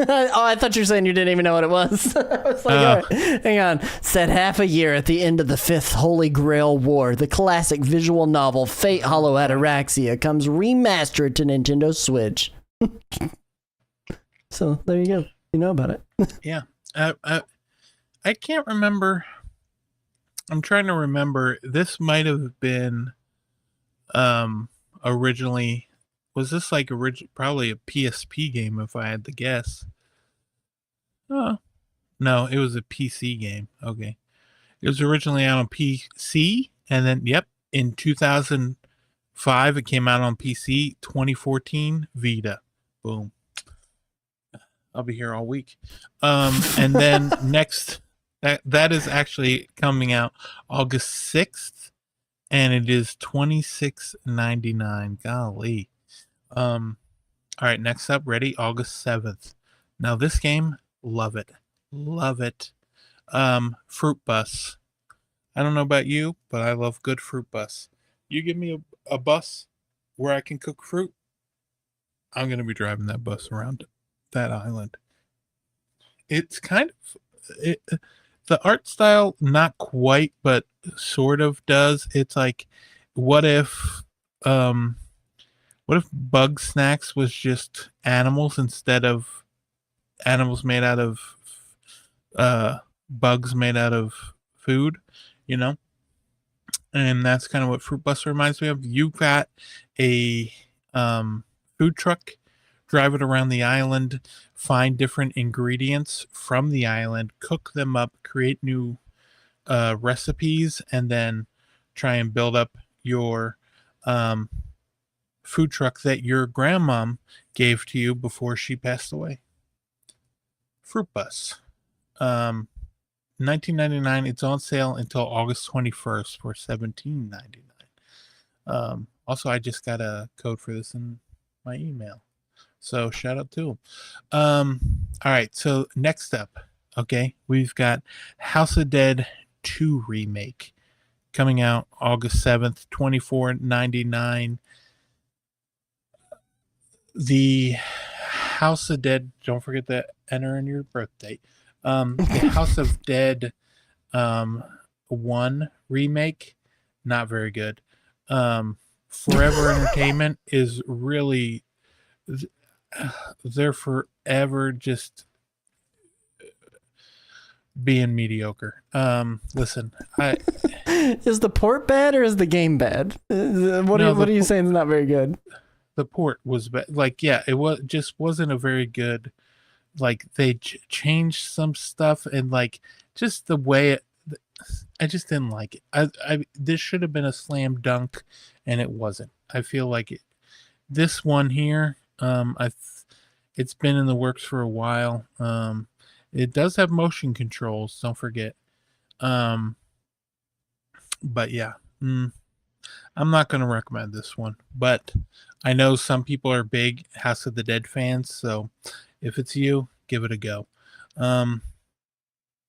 Oh, I thought you were saying you didn't even know what it was. I was like, all right, hang on. Set half a year at the end of the Fifth Holy Grail War. The classic visual novel Fate Hollow Ataraxia comes remastered to Nintendo Switch. So there you go. You know about it. Yeah. I can't remember. I'm trying to remember. This might have been originally, was this like probably a PSP game if I had to guess. Oh, no, it was a PC game. Okay. It was originally out on PC, and then in 2005 it came out on PC. 2014 Vita. Boom. I'll be here all week. And then next, that is actually coming out August 6th, and it is $26.99. Golly. All right, next up, ready? August 7th. Now this game, love it. Fruit Bus. I don't know about you, but I love good Fruit Bus. You give me a bus where I can cook fruit, I'm going to be driving that bus around that island. It's kind of the art style, not quite, but sort of does. It's like, what if Bug Snacks was just animals instead of animals made out of bugs made out of food, you know? And that's kind of what Fruit Bus reminds me of. You got a food truck, drive it around the island, find different ingredients from the island, cook them up, create new recipes, and then try and build up your food truck that your grandmom gave to you before she passed away. Fruit Bus. $19.99. It's on sale until August 21st for $17.99. Also, I just got a code for this in my email. So shout out to them. All right, so next up, okay, we've got House of Dead 2 remake coming out August 7th, $24.99. The House of Dead, don't forget to enter in your birth date. The House of Dead 1 remake, not very good. Forever Entertainment is really, they're forever just being mediocre. Listen, Is the port bad or is the game bad? What are you saying is not very good? The port was bad. Like, yeah, it wasn't a very good. Like, they changed some stuff, and like just the way I just didn't like it. This should have been a slam dunk, and it wasn't. I feel like this one here, it's been in the works for a while. It does have motion controls, don't forget. But yeah, I'm not going to recommend this one. But I know some people are big House of the Dead fans, so if it's you, give it a go. It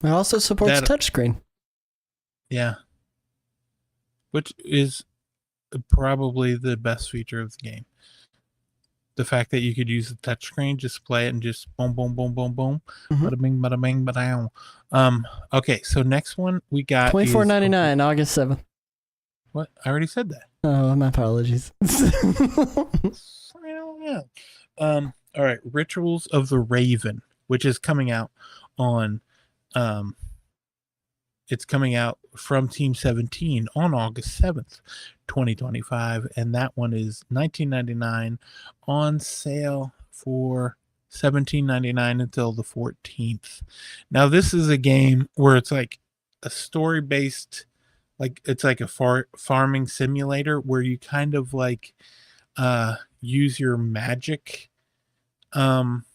also supports touchscreen. Yeah. Which is probably the best feature of the game. The fact that you could use the touchscreen, just play it and just boom, boom, boom, boom, boom. Bada bing, bada bing, bada. Okay, so next one we got $24.99, August 7th. What? I already said that. Oh, my apologies. All right, Rituals of the Raven, which is coming out on it's coming out from Team 17 on August 7th, 2025, and that one is $19.99 on sale for $17.99 until the 14th. Now, this is a game where it's like a story-based, like it's like a farming simulator where you kind of like use your magic. You're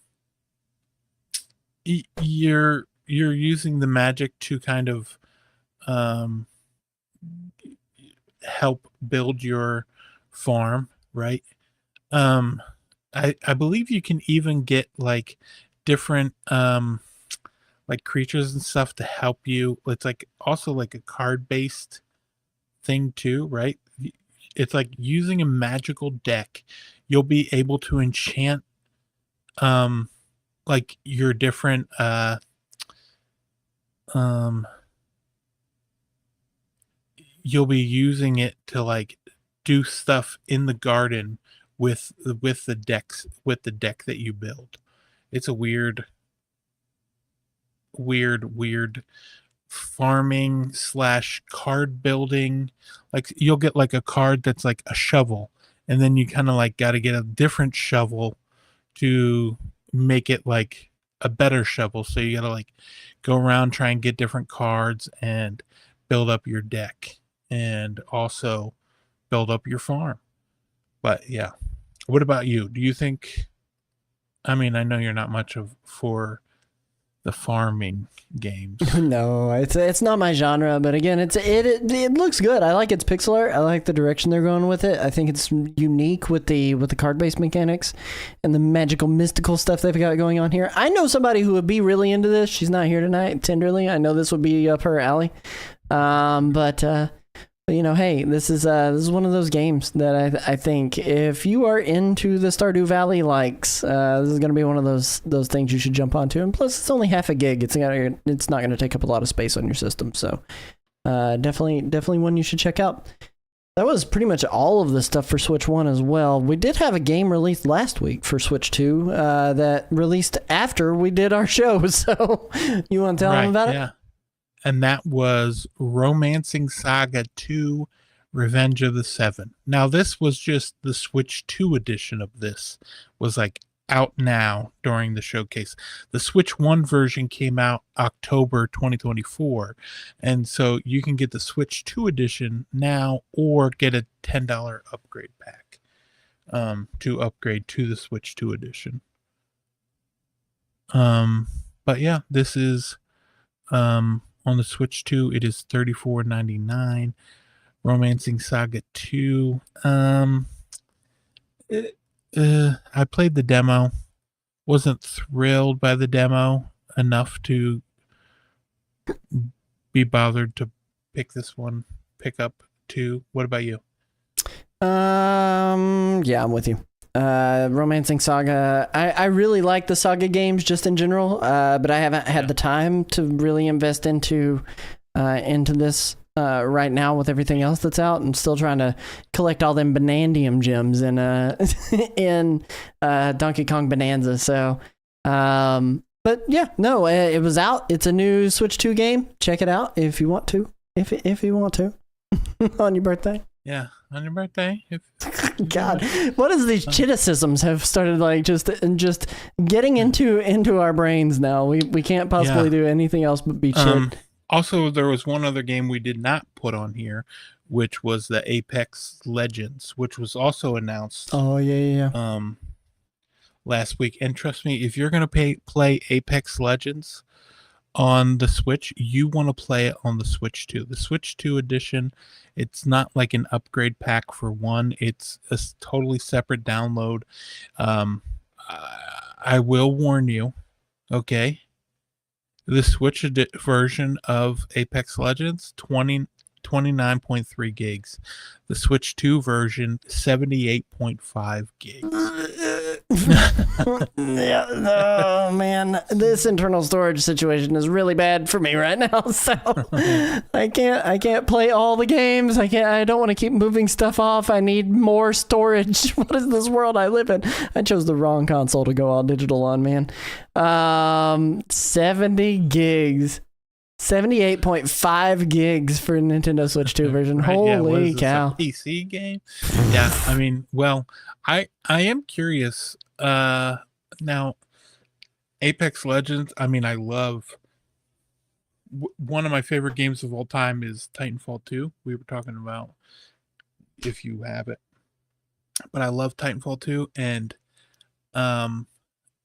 using the magic to kind of help build your farm, right? I believe you can even get like different like creatures and stuff to help you. It's like also like a card based thing too, right? It's like using a magical deck. You'll be able to enchant like your different you'll be using it to like do stuff in the garden with the deck that you build. It's a weird farming / card building. Like you'll get like a card that's like a shovel, and then you kind of like got to get a different shovel to make it like a better shovel. So you got to like go around, try and get different cards and build up your deck and also build up your farm. But yeah, what about you? Do you think, I mean, I know you're not much for the farming games. No, it's not my genre, but again, it looks good. I like its pixel art. I like the direction they're going with it. I think it's unique with the card-based mechanics and the magical mystical stuff they've got going on here. I know somebody who would be really into this. She's not here tonight, Tenderly. I know this would be up her alley. But you know, hey, this is one of those games that I think if you are into the Stardew Valley likes, this is going to be one of those things you should jump onto. And plus, it's only half a gig. It's not going to take up a lot of space on your system. So definitely one you should check out. That was pretty much all of the stuff for Switch 1 as well. We did have a game released last week for Switch 2 that released after we did our show. So you want to tell them about it? And that was Romancing Saga 2 Revenge of the Seven. Now, this was just the Switch 2 edition of this. Was like out now during the showcase. The Switch 1 version came out October 2024. And so you can get the Switch 2 edition now or get a $10 upgrade pack to upgrade to the Switch 2 edition. But yeah, this is on the Switch 2, it is $34.99. Romancing Saga 2. I played the demo. Wasn't thrilled by the demo enough to be bothered to pick up 2. What about you? Yeah, I'm with you. Romancing Saga. I really like the Saga games just in general, but I haven't had the time to really invest into this right now with everything else that's out. I'm still trying to collect all them Bonandium gems in Donkey Kong Bonanza. So, but yeah, no, it was out. It's a new Switch 2 game. Check it out if you want to. If you want to, on your birthday. Yeah, on your birthday. God, what is these chitticisms have started like just getting into our brains now? We can't possibly do anything else but be chit. Also, there was one other game we did not put on here, which was the Apex Legends, which was also announced. Oh yeah. Last week, and trust me, if you're gonna play Apex Legends, on the Switch, you want to play it on the Switch 2. The Switch 2 edition, it's not like an upgrade pack for one. It's a totally separate download. I will warn you, okay? The Switch version of Apex Legends, 29.3 gigs. The Switch 2 version, 78.5 gigs. Yeah, oh man, this internal storage situation is really bad for me right now. So I can't play all the games. I don't want to keep moving stuff off. I need more storage. What is this world I live in? I chose the wrong console to go all digital on, man. 70 gigs. 78.5 gigs for Nintendo Switch 2 version. Right, Holy cow. A PC game? Yeah, I mean, well, I am curious. Now, Apex Legends, I mean, I love... one of my favorite games of all time is Titanfall 2. We were talking about if you have it. But I love Titanfall 2, and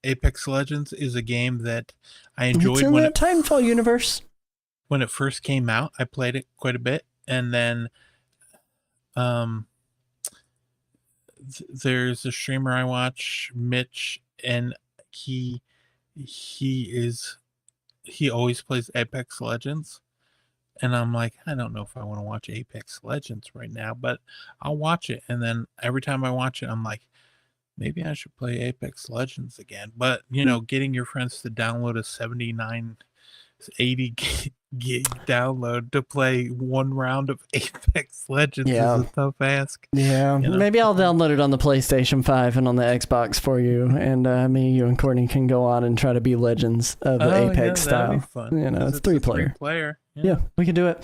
Apex Legends is a game that I enjoyed it's in when the Titanfall universe. When it first came out. I played it quite a bit, and then there's a streamer I watch, Mitch, and he always plays Apex Legends, and I'm like, I don't know if I want to watch Apex Legends right now, but I'll watch it. And then every time I watch it, I'm like, maybe I should play Apex Legends again. But getting your friends to download a 80 gig download to play one round of Apex Legends is a tough ask. Yeah, maybe I'll download it on the PlayStation 5 and on the Xbox for you, and me, you, and Courtney can go on and try to be Legends of Apex style. That'd be fun. It's 3-player. Player. Yeah, we can do it.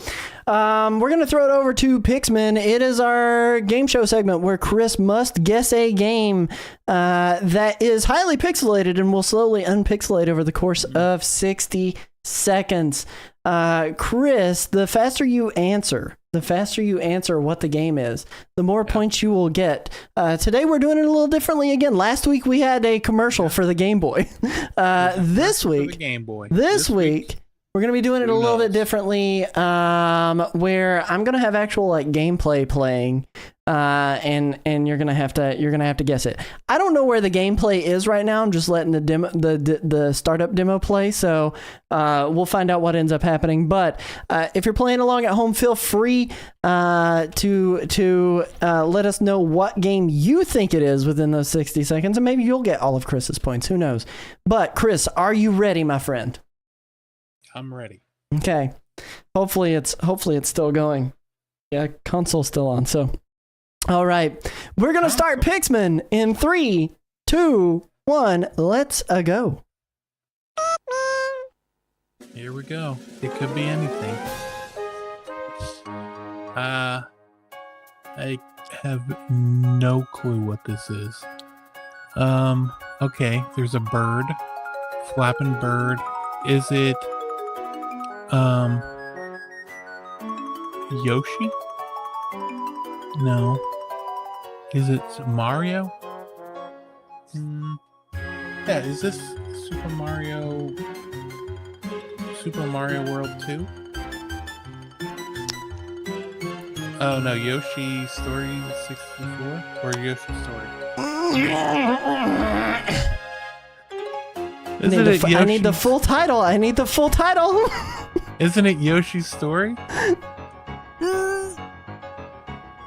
We're going to throw it over to Pixman. It is our game show segment where Chris must guess a game that is highly pixelated and will slowly unpixelate over the course of 60 seconds. Chris, the faster you answer what the game is, the more points you will get. Today we're doing it a little differently again. Last week we had a commercial for the Game Boy. This week we're going to be doing it a little bit differently, where I'm going to have actual gameplay playing, and you're going to have to guess it. I don't know where the gameplay is right now. I'm just letting the demo, the startup demo play. So, we'll find out what ends up happening. But, if you're playing along at home, feel free, to let us know what game you think it is within those 60 seconds, and maybe you'll get all of Chris's points. Who knows? But Chris, are you ready, my friend? I'm ready. Okay. Hopefully it's still going. Yeah, console's still on. So, all right, we're gonna start Pixman in 3, 2, 1. Let's go. Here we go. It could be anything. I have no clue what this is. Okay. There's a bird, flapping bird. Is it? Yoshi? No. Is it Mario? Yeah, is this Super Mario World 2? Oh no, Yoshi Story 64 or Yoshi Story? I need the full title. Isn't it Yoshi's Story?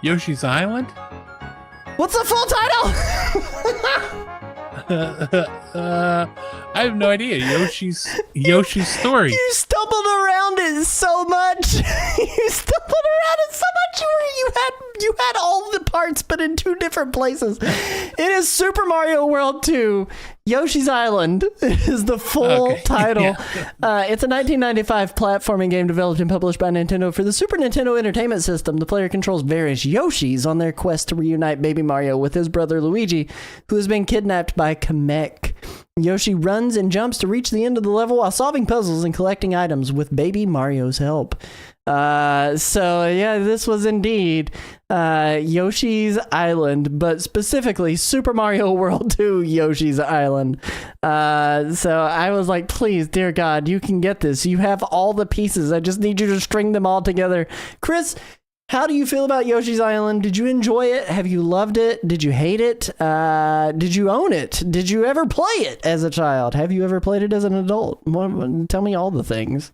Yoshi's Island? What's the full title? I have no idea. Yoshi's Story. You stumbled around it so much. You had all the parts, but in two different places. It is Super Mario World 2. Yoshi's Island is the full title. Yeah. It's a 1995 platforming game developed and published by Nintendo for the Super Nintendo Entertainment System. The player controls various Yoshis on their quest to reunite Baby Mario with his brother Luigi, who has been kidnapped by Kamek. Yoshi runs and jumps to reach the end of the level while solving puzzles and collecting items with Baby Mario's help. So yeah, this was indeed Yoshi's Island, but specifically Super Mario World 2 Yoshi's Island. So I was like, please, dear God, you can get this. You have all the pieces. I just need you to string them all together. Chris, how do you feel about Yoshi's Island? Did you enjoy it? Have you loved it? Did you hate it? Did you own it? Did you ever play it as a child? Have you ever played it as an adult? Tell me all the things.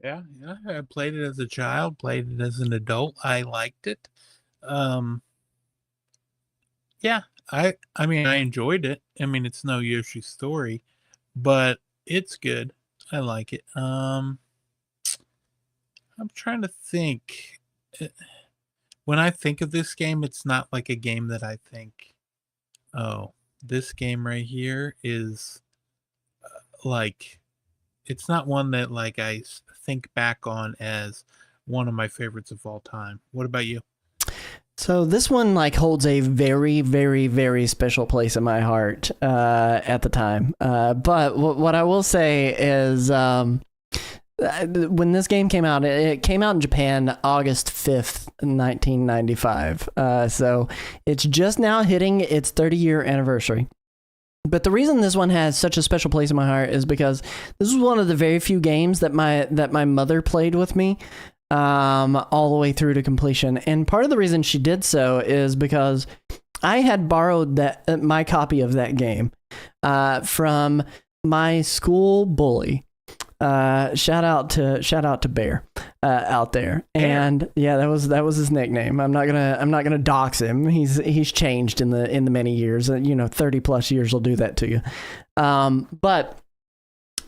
Yeah, I played it as a child, played it as an adult. I liked it. Yeah, I mean, I enjoyed it. I mean, it's no Yoshi Story, but it's good. I like it. I'm trying to think. When I think of this game, it's not like a game that I think, oh, this game right here is like, it's not one that like I think back on as one of my favorites of all time. What about you? So this one like holds a very, very, very special place in my heart at the time. But what I will say is when this game came out, it came out in Japan August 5th, 1995. So it's just now hitting its 30-year anniversary. But the reason this one has such a special place in my heart is because this was one of the very few games that my mother played with me all the way through to completion. And part of the reason she did so is because I had borrowed my copy of that game from my school bully. Shout out to Bear out there. And yeah, that was his nickname. I'm not gonna dox him. He's changed in the many years. 30 plus years will do that to you. But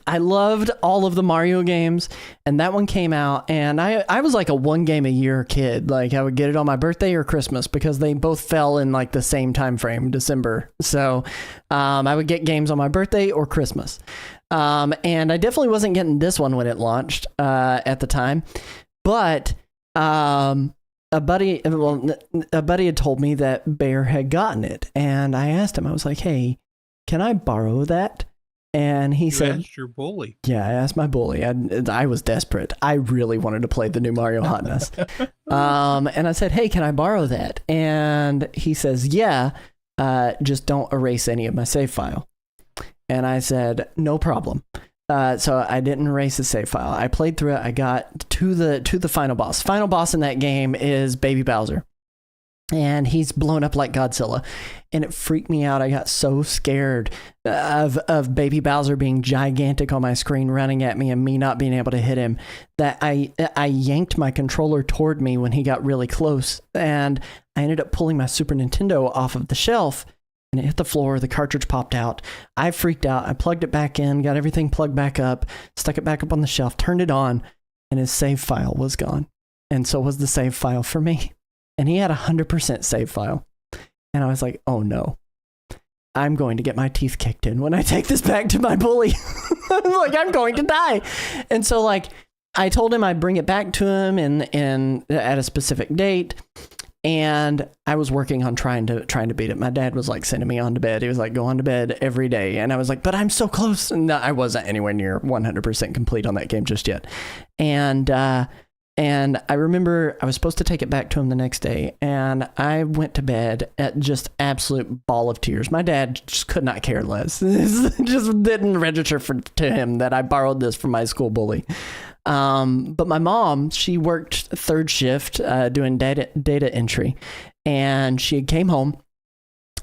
I loved all of the Mario games, and that one came out, and I was like a one game a year kid. Like I would get it on my birthday or Christmas because they both fell in like the same time frame, December. So I would get games on my birthday or Christmas. And I definitely wasn't getting this one when it launched at the time, but a buddy had told me that Bear had gotten it, and I asked him, I was like, hey, can I borrow that? And he said, asked your bully. Yeah, I asked my bully. I was desperate. I really wanted to play the new Mario Hotness. And I said, hey, can I borrow that? And he says, yeah, just don't erase any of my save file. And I said, no problem. So I didn't erase the save file. I played through it. I got to the final boss. Final boss in that game is Baby Bowser. And he's blown up like Godzilla. And it freaked me out. I got so scared of Baby Bowser being gigantic on my screen running at me and me not being able to hit him that I yanked my controller toward me when he got really close. And I ended up pulling my Super Nintendo off of the shelf. And it hit the floor, the cartridge popped out. I freaked out. I plugged it back in, got everything plugged back up, stuck it back up on the shelf, turned it on, and his save file was gone. And so was the save file for me. And he had 100% save file. And I was like, oh no, I'm going to get my teeth kicked in when I take this back to my bully. Like, I'm going to die. And so like, I told him I'd bring it back to him and at a specific date. And I was working on trying to beat it. My dad was like sending me on to bed. He was like, go on to bed every day. And I was like, but I'm so close. And I wasn't anywhere near 100% complete on that game just yet. And I remember I was supposed to take it back to him the next day. And I went to bed at just absolute ball of tears. My dad just could not care less. It just didn't register to him that I borrowed this from my school bully. But my mom, she worked third shift, doing data entry, and she came home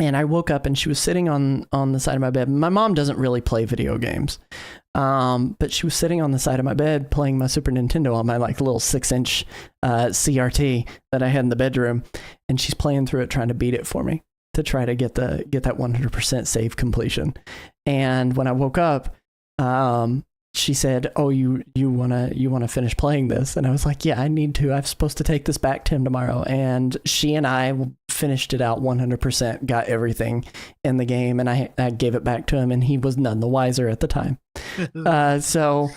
and I woke up and she was sitting on the side of my bed. My mom doesn't really play video games. But she was sitting on the side of my bed playing my Super Nintendo on my like little 6-inch, CRT that I had in the bedroom. And she's playing through it, trying to beat it for me to try to get that 100% save completion. And when I woke up, she said, oh, you want to finish playing this? And I was like, yeah, I need to. I'm supposed to take this back to him tomorrow. And she and I finished it out 100%, got everything in the game, and I gave it back to him, and he was none the wiser at the time. So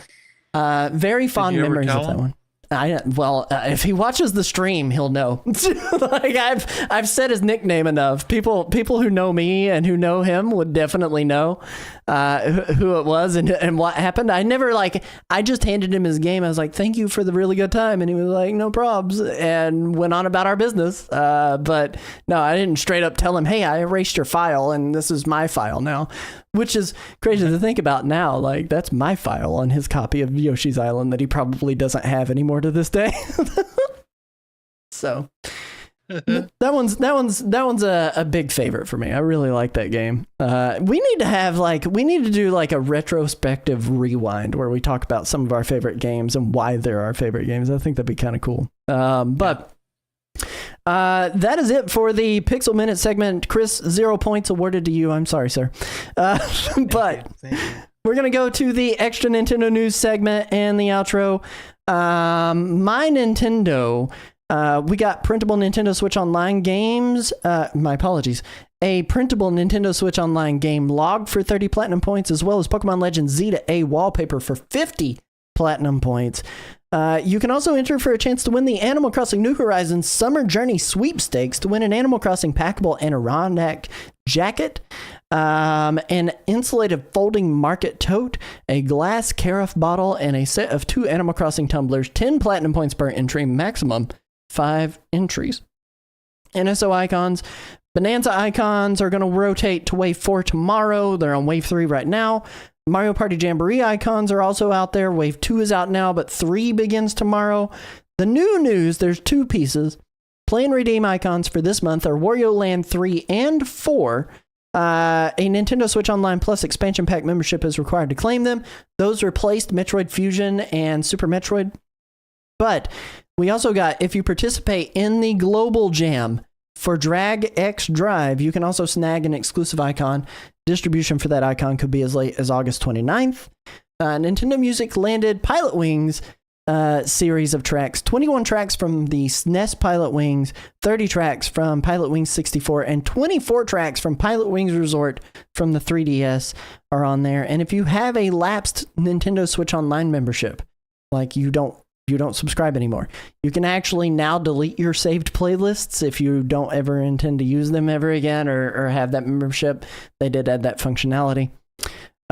very fond memories of that one. If he watches the stream, he'll know. Like I've said his nickname enough. People who know me and who know him would definitely know who it was and what happened. I just handed him his game. I was like, "Thank you for the really good time," and he was like, "No probs," and went on about our business. But no, I didn't straight up tell him, "Hey, I erased your file, and this is my file now," which is crazy to think about now. Like that's my file on his copy of Yoshi's Island that he probably doesn't have anymore to this day. So that one's a big favorite for me. I really like that game. We need to do like a retrospective rewind where we talk about some of our favorite games and why they're our favorite games. I think that'd be kind of cool. But that is it for the Pixel Minute segment. Chris, 0 points awarded to you. I'm sorry, sir. But Thank you. we're going to go to the extra Nintendo news segment and the outro. My Nintendo, we got printable Nintendo Switch Online games. My apologies. A printable Nintendo Switch Online game log for 30 platinum points, as well as Pokemon Legends Z-A wallpaper for 50 platinum points. You can also enter for a chance to win the Animal Crossing New Horizons Summer Journey Sweepstakes to win an Animal Crossing packable Adirondack jacket, an insulated folding market tote, a glass carafe bottle, and a set of 2 Animal Crossing tumblers. 10 platinum points per entry, maximum 5 entries. NSO icons. Bonanza icons are going to rotate to Wave 4 tomorrow. They're on Wave 3 right now. Mario Party Jamboree icons are also out there. Wave 2 is out now, but 3 begins tomorrow. The new news, there's 2 pieces. Play and redeem icons for this month are Wario Land 3 and 4. A Nintendo Switch Online Plus expansion pack membership is required to claim them. Those replaced Metroid Fusion and Super Metroid. But we also got, if you participate in the Global Jam for Drag X Drive, you can also snag an exclusive icon. Distribution for that icon could be as late as August 29th. Nintendo Music landed Pilot Wings series of tracks. 21 tracks from the SNES Pilot Wings, 30 tracks from Pilot Wings 64, and 24 tracks from Pilot Wings Resort from the 3DS are on there. And if you have a lapsed Nintendo Switch Online membership, like you don't subscribe anymore, you can actually now delete your saved playlists if you don't ever intend to use them ever again or have that membership. They did add that functionality.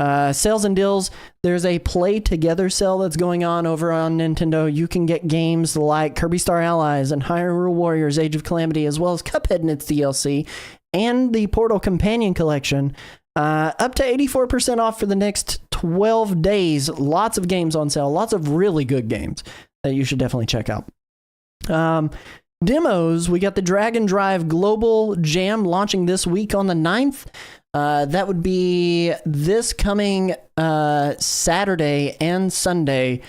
Sales and deals. There's a Play Together sale that's going on over on Nintendo. You can get games like Kirby Star Allies and Hyrule Warriors Age of Calamity, as well as Cuphead and its DLC, and the Portal Companion Collection. Up to 84% off for the next 12 days. Lots of games on sale. Lots of really good games that you should definitely check out. Demos, we got the Dragon Drive Global Jam launching this week on the 9th. That would be this coming Saturday and Sunday.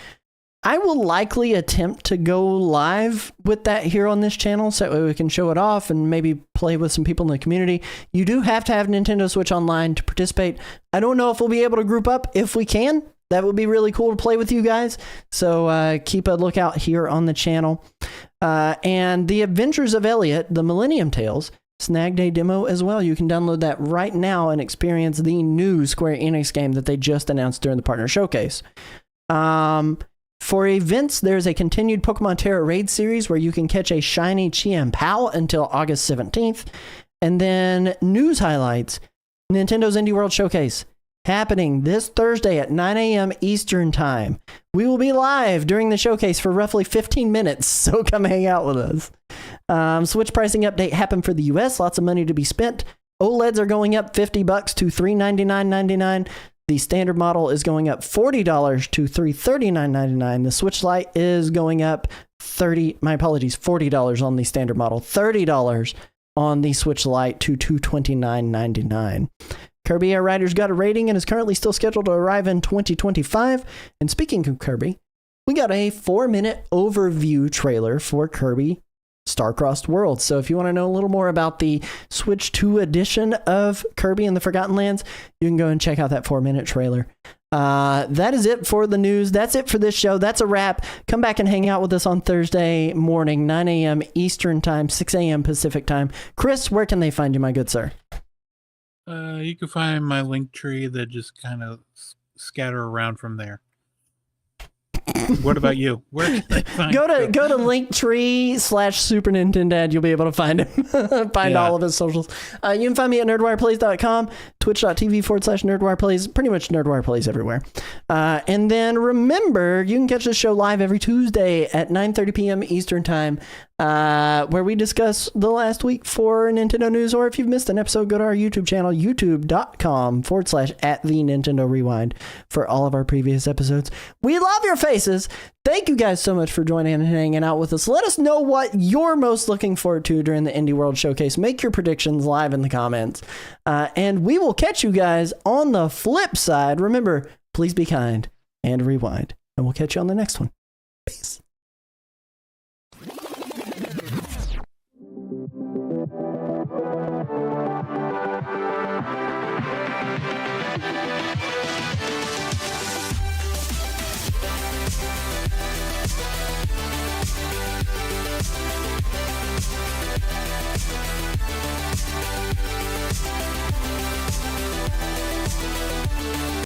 I will likely attempt to go live with that here on this channel so that way we can show it off and maybe play with some people in the community. You do have to have Nintendo Switch Online to participate. I don't know if we'll be able to group up. If we can, that would be really cool to play with you guys. So keep a lookout here on the channel. And The Adventures of Elliot, the Millennium Tales, snagged a demo as well. You can download that right now and experience the new Square Enix game that they just announced during the partner showcase. For events, there's a continued Pokemon Terra Raid series where you can catch a shiny Chi-Pao until August 17th. And then news highlights. Nintendo's Indie World Showcase happening this Thursday at 9 a.m. Eastern Time. We will be live during the showcase for roughly 15 minutes, so come hang out with us. Switch pricing update happened for the US. Lots of money to be spent. OLEDs are going up $50 to $399.99. The standard model is going up $40 to $339.99. The Switch Lite is going up $40 on the standard model, $30 on the Switch Lite to $229.99. Kirby Air Riders got a rating and is currently still scheduled to arrive in 2025. And speaking of Kirby, we got a 4-minute overview trailer for Kirby Star-Crossed Worlds. So if you want to know a little more about the Switch 2 edition of Kirby and the Forgotten Lands, you can go and check out that 4-minute trailer. That is it for the news. That's it for this show. That's a wrap. Come back and hang out with us on Thursday morning, 9 a.m. Eastern Time, 6 a.m. Pacific Time. Chris, where can they find you, my good sir? You can find my link tree that just kind of scatter around from there. What about you? Where can they find Go Phil? to Linktree/Super Nintendo. You'll be able to find him. Find Yeah. all of his socials. You can find me at nerdwireplays.com, twitch.tv/nerdwireplays, pretty much nerdwireplays everywhere. And then remember, you can catch this show live every Tuesday at 9:30 p.m. Eastern Time, where we discuss the last week for Nintendo news. Or if you've missed an episode, go to our YouTube channel, youtube.com/@the Nintendo Rewind for all of our previous episodes. We love your faces. Thank you guys so much for joining and hanging out with us. Let us know what you're most looking forward to during the Indie World Showcase. Make your predictions live in the comments. And we will catch you guys on the flip side. Remember, please be kind and rewind. And we'll catch you on the next one.